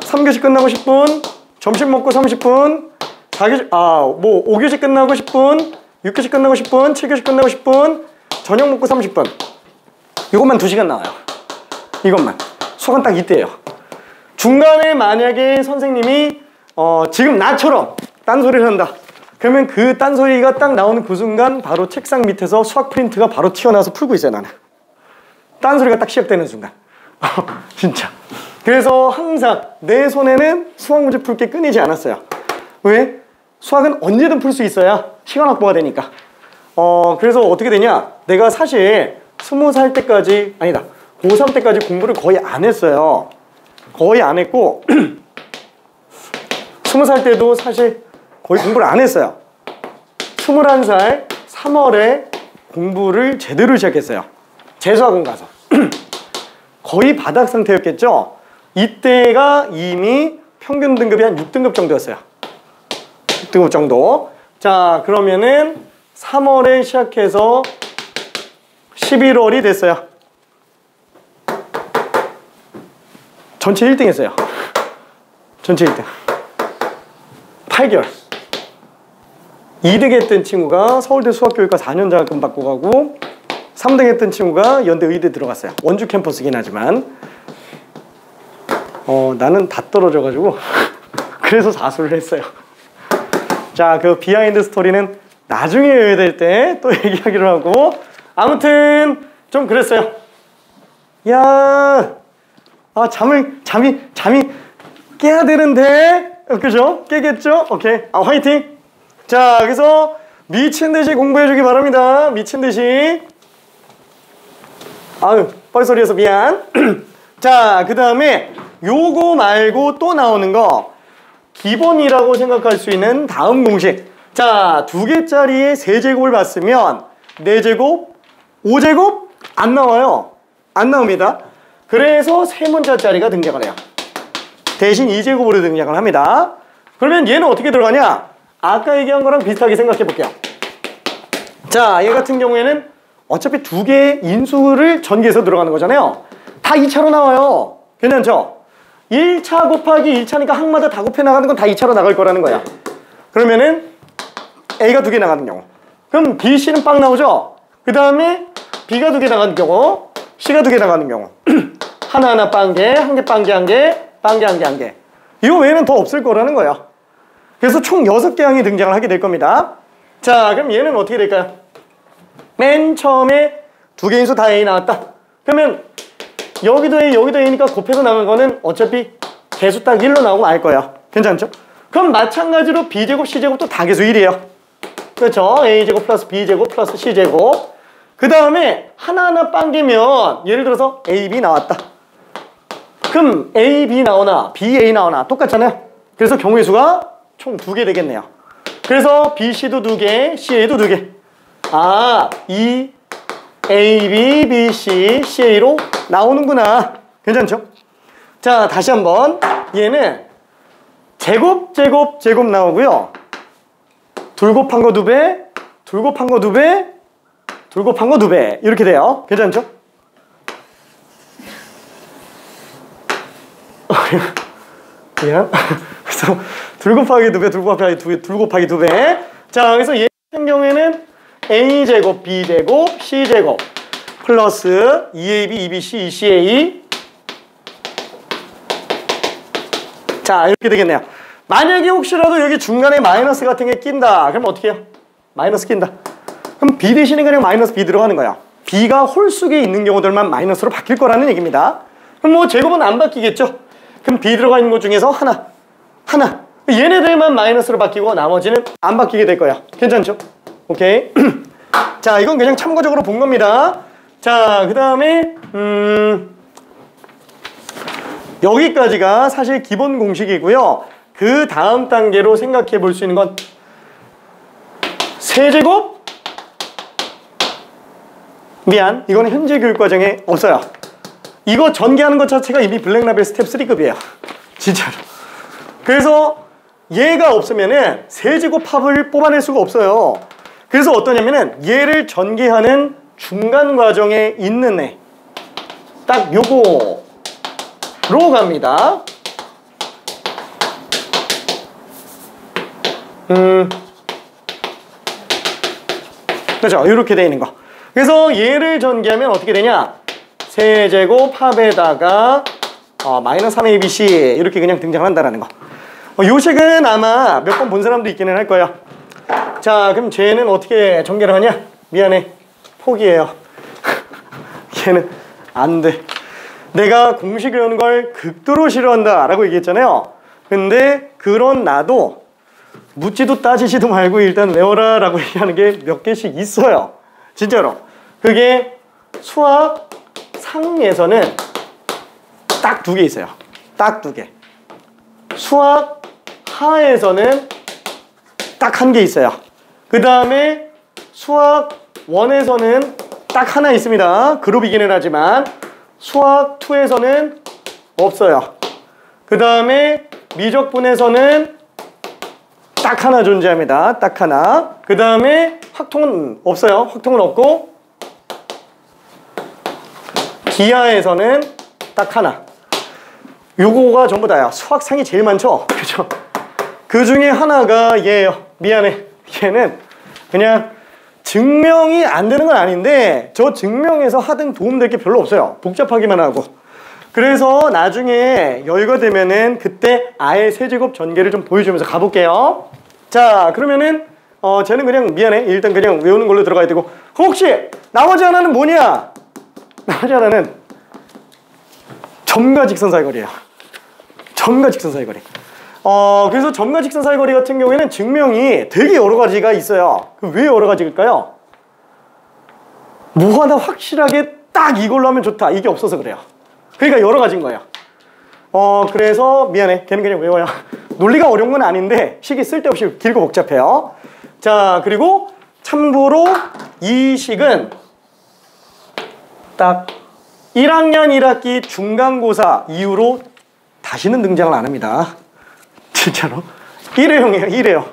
3교시 끝나고 10분, 점심 먹고 30분, 5교시 끝나고 10분, 6교시 끝나고 10분, 7교시 끝나고 10분, 저녁 먹고 30분. 이것만 2시간 나와요. 이것만. 수학은 딱 이때예요. 중간에 만약에 선생님이 지금 나처럼 딴소리를 한다. 그러면 그 딴소리가 딱 나오는 그 순간 바로 책상 밑에서 수학 프린트가 바로 튀어나와서 풀고 있어요, 나는. 딴소리가 딱 시작되는 순간. 진짜. 그래서 항상 내 손에는 수학 문제 풀 게 끊이지 않았어요. 왜? 수학은 언제든 풀 수 있어야 시간 확보가 되니까. 그래서 어떻게 되냐? 내가 사실 20살 때까지, 아니다, 고3 때까지 공부를 거의 안 했어요. 거의 안 했고 20살 때도 사실 거의 공부를 안 했어요. 21살 3월에 공부를 제대로 시작했어요. 재수학원 가서. 거의 바닥 상태였겠죠? 이때가 이미 평균 등급이 한 6등급 정도였어요. 6등급 정도. 자, 그러면은 3월에 시작해서 11월이 됐어요. 전체 1등 했어요. 전체 1등. 8개월. 2등 했던 친구가 서울대 수학교육과 4년 장학금 받고 가고 3등 했던 친구가 연대 의대 들어갔어요. 원주 캠퍼스긴 하지만 나는 다 떨어져가지고 그래서 사수를 했어요. 자, 그 비하인드 스토리는 나중에 해야 될 때 또 얘기하기로 하고 아무튼 좀 그랬어요. 야, 잠이 깨야 되는데, 그죠? 깨겠죠? 오케이. 화이팅! 자, 그래서 미친 듯이 공부해주기 바랍니다. 미친 듯이. 뻘소리여서 미안. 자, 그 다음에 요거 말고 또 나오는 거 기본이라고 생각할 수 있는 다음 공식. 자, 2개짜리의 세제곱을 봤으면 4제곱, 5제곱 안 나와요. 안 나옵니다. 그래서 3문자짜리가 등장을 해요. 대신 2제곱으로 등장을 합니다. 그러면 얘는 어떻게 들어가냐? 아까 얘기한 거랑 비슷하게 생각해 볼게요. 자, 얘 같은 경우에는 어차피 두 개의 인수를 전개해서 들어가는 거잖아요. 다 2차로 나와요. 괜찮죠? 1차 곱하기 1차니까 항마다 다 곱해 나가는 건 다 2차로 나갈 거라는 거야. 그러면은 A가 두 개 나가는 경우, 그럼 B, C는 빵 나오죠? 그 다음에 B가 두 개 나가는 경우, C가 두 개 나가는 경우 하나하나 빵개, 한 개 빵개 한 개, 빵개 한 개 한 개. 이거 외에는 더 없을 거라는 거야. 그래서 총 6개 항이 등장을 하게 될 겁니다. 자, 그럼 얘는 어떻게 될까요? 맨 처음에 두 개 인수 다 A 나왔다. 그러면 여기도 A, 여기도 A니까 곱해서 나간 거는 어차피 개수 딱 1로 나오고 말 거예요. 괜찮죠? 그럼 마찬가지로 B제곱, C제곱도 다 개수 1이에요. 그렇죠? A제곱 플러스 B제곱 플러스 C제곱. 그 다음에 하나하나 빵개면 예를 들어서 A, B 나왔다. 그럼 A, B 나오나 B, A 나오나 똑같잖아요. 그래서 경우의 수가 총 2개 되겠네요. 그래서 B, C도 2개, C, A도 2개. 아, 이 A, B, B, C, C, A로 나오는구나. 괜찮죠? 자, 다시 한번. 얘는 제곱, 제곱, 제곱 나오고요. 둘 곱한 거 2배, 둘 곱한 거 2배, 둘 곱한 거 2배. 이렇게 돼요. 괜찮죠? 그냥 그래서 둘 곱하기 2배, 둘 곱하기 2배, 둘 곱하기 2배. 자, 그래서 얘 같은 경우에는 A제곱, B제곱, C제곱 플러스 2AB, 2BC, 2CA. 자, 이렇게 되겠네요. 만약에 혹시라도 여기 중간에 마이너스 같은 게 낀다. 그럼 어떻게 해요? 마이너스 낀다. 그럼 B 대신에 그냥 마이너스 B 들어가는 거야. B가 홀수에 있는 경우들만 마이너스로 바뀔 거라는 얘기입니다. 그럼 뭐 제곱은 안 바뀌겠죠? 그럼 B 들어가 있는 것 중에서 하나. 얘네들만 마이너스로 바뀌고 나머지는 안 바뀌게 될 거야. 괜찮죠? 오케이. 자, 이건 그냥 참고적으로 본 겁니다. 자, 그 다음에 여기까지가 사실 기본 공식이고요. 그 다음 단계로 생각해 볼 수 있는 건 세제곱? 미안, 이거는 현재 교육과정에 없어요. 이거 전개하는 것 자체가 이미 블랙라벨 스텝 3급이에요. 진짜로. 그래서 얘가 없으면은 세제곱 합을 뽑아낼 수가 없어요. 그래서 어떠냐면은 얘를 전개하는 중간 과정에 있는 애, 딱 요거로 갑니다. 그렇죠? 이렇게 돼 있는 거. 그래서 얘를 전개하면 어떻게 되냐? 세제곱 합에다가 마이너스 3ABC 이렇게 그냥 등장한다라는 거. 요 식은 아마 몇 번 본 사람도 있기는 할 거예요. 자, 그럼 쟤는 어떻게 전개를 하냐? 미안해, 포기해요. 얘는 안 돼. 내가 공식 외우는 걸 극도로 싫어한다 라고 얘기했잖아요. 근데 그런 나도 묻지도 따지지도 말고 일단 외워라 라고 얘기하는 게 몇 개씩 있어요. 진짜로. 그게 수학 상에서는 딱 2개 있어요. 딱 2개. 수학 하에서는 딱 1개 있어요. 그 다음에 수학 1에서는 딱 하나 있습니다. 그룹이기는 하지만 수학 2에서는 없어요. 그 다음에 미적분에서는 딱 하나 존재합니다. 딱 하나. 그 다음에 확통은 없어요. 확통은 없고 기하에서는 딱 하나. 요거가 전부 다야. 수학상이 제일 많죠? 그죠? 그 중에 하나가 얘예요. 미안해. 얘는 그냥 증명이 안 되는 건 아닌데 저 증명에서 하등 도움될 게 별로 없어요. 복잡하기만 하고. 그래서 나중에 여유가 되면은 그때 아예 세제곱 전개를 좀 보여주면서 가볼게요. 자, 그러면은 쟤는 그냥 미안해. 일단 그냥 외우는 걸로 들어가야 되고. 혹시 나머지 하나는 뭐냐? 나머지 하나는 점과 직선 사이거리예요. 점과 직선 사이거리. 그래서 점과 직선 사이거리 같은 경우에는 증명이 되게 여러 가지가 있어요. 왜 여러 가지일까요? 뭐 하나 확실하게 딱 이걸로 하면 좋다, 이게 없어서 그래요. 그러니까 여러 가지인 거예요. 그래서 미안해. 걔는 그냥 외워요. 논리가 어려운 건 아닌데 식이 쓸데없이 길고 복잡해요. 자, 그리고 참고로 이 식은 딱 1학년 1학기 중간고사 이후로 다시는 등장을 안 합니다. 진짜로. 일회용이에요. 일회용.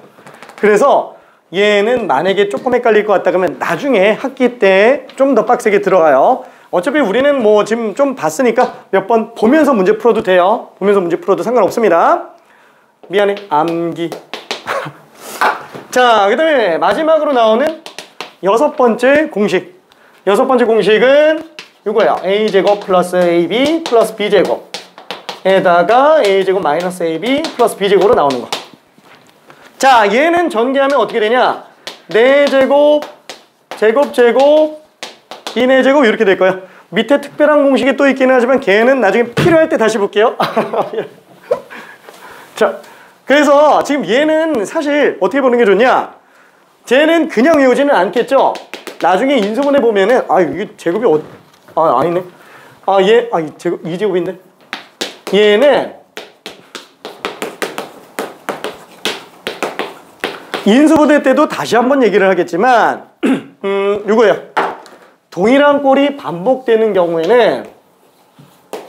그래서 얘는 만약에 조금 헷갈릴 것 같다 그러면 나중에 학기 때 좀 더 빡세게 들어가요. 어차피 우리는 뭐 지금 좀 봤으니까 몇 번 보면서 문제 풀어도 돼요. 보면서 문제 풀어도 상관없습니다. 미안해, 암기. 자, 그 다음에 마지막으로 나오는 6번째 공식. 6번째 공식은 이거예요. a제곱 플러스 ab 플러스 b제곱 에다가 a제곱 마이너스 ab 플러스 b제곱으로 나오는 거. 자, 얘는 전개하면 어떻게 되냐? 4제곱 제곱 b네 제곱 이렇게 될 거예요. 밑에 특별한 공식이 또 있기는 하지만 걔는 나중에 필요할 때 다시 볼게요. 자, 그래서 지금 얘는 사실 어떻게 보는 게 좋냐? 쟤는 그냥 외우지는 않겠죠? 나중에 인수분해 보면은 이게 제곱이 아니네. 제곱 2제곱인데. 얘는 인수분해 때도 다시 한번 얘기를 하겠지만 이거예요. 동일한 꼴이 반복되는 경우에는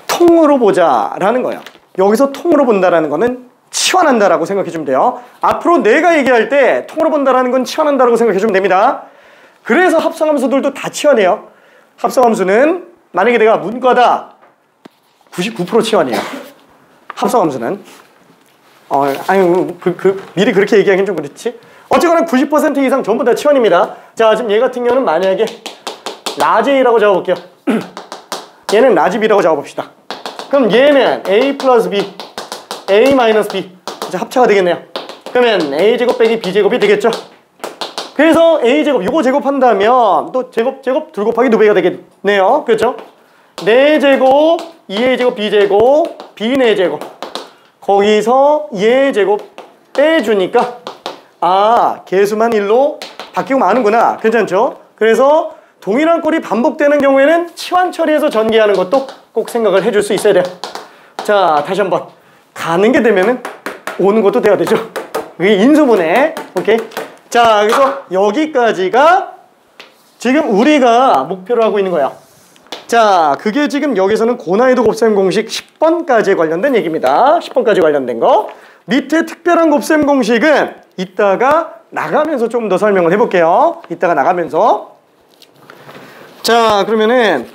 통으로 보자라는 거예요. 여기서 통으로 본다라는 거는 치환한다라고 생각해 주면 돼요. 앞으로 내가 얘기할 때 통으로 본다라는 건 치환한다라고 생각해 주면 됩니다. 그래서 합성함수들도 다 치환해요. 합성함수는 만약에 내가 문과다 99% 치환이에요. 합성함수는 미리 그렇게 얘기하기는 좀 그렇지. 어쨌거나 90% 이상 전부 다 치환입니다. 자, 지금 얘 같은 경우는 만약에 라지 A라고 잡아볼게요. 얘는 라지 B라고 잡아봅시다. 그럼 얘는 A 플러스 B, A 마이너스 B 이제 합차가 되겠네요. 그러면 A제곱 빼기 B제곱이 되겠죠. 그래서 A제곱 요거 제곱한다면 또 제곱 둘 곱하기 2배가 되겠네요. 그렇죠? 4제곱 2A제곱 B제곱 B 4제곱 거기서 얘 제곱 빼주니까 개수만 1로 바뀌고 마는구나. 괜찮죠? 그래서 동일한 꼴이 반복되는 경우에는 치환 처리해서 전개하는 것도 꼭 생각을 해줄 수 있어야 돼요. 자, 다시 한번 가는 게 되면은 오는 것도 돼야 되죠. 이게 인수분해. 오케이. 자, 그래서 여기까지가 지금 우리가 목표로 하고 있는 거예요. 자, 그게 지금 여기서는 고난이도 곱셈 공식 10번까지에 관련된 얘기입니다. 10번까지 관련된 거. 밑에 특별한 곱셈 공식은 이따가 나가면서 좀 더 설명을 해볼게요. 이따가 나가면서. 자, 그러면은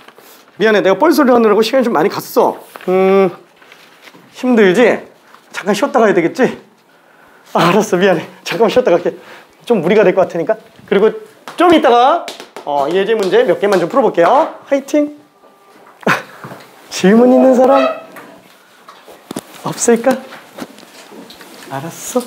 미안해, 내가 뻘소리 하느라고 시간이 좀 많이 갔어. 힘들지? 잠깐 쉬었다 가야 되겠지? 알았어, 미안해. 잠깐 쉬었다 갈게. 좀 무리가 될 것 같으니까. 그리고 좀 이따가 예제 문제 몇 개만 좀 풀어볼게요. 화이팅! 질문 있는 사람 없을까? 알았어.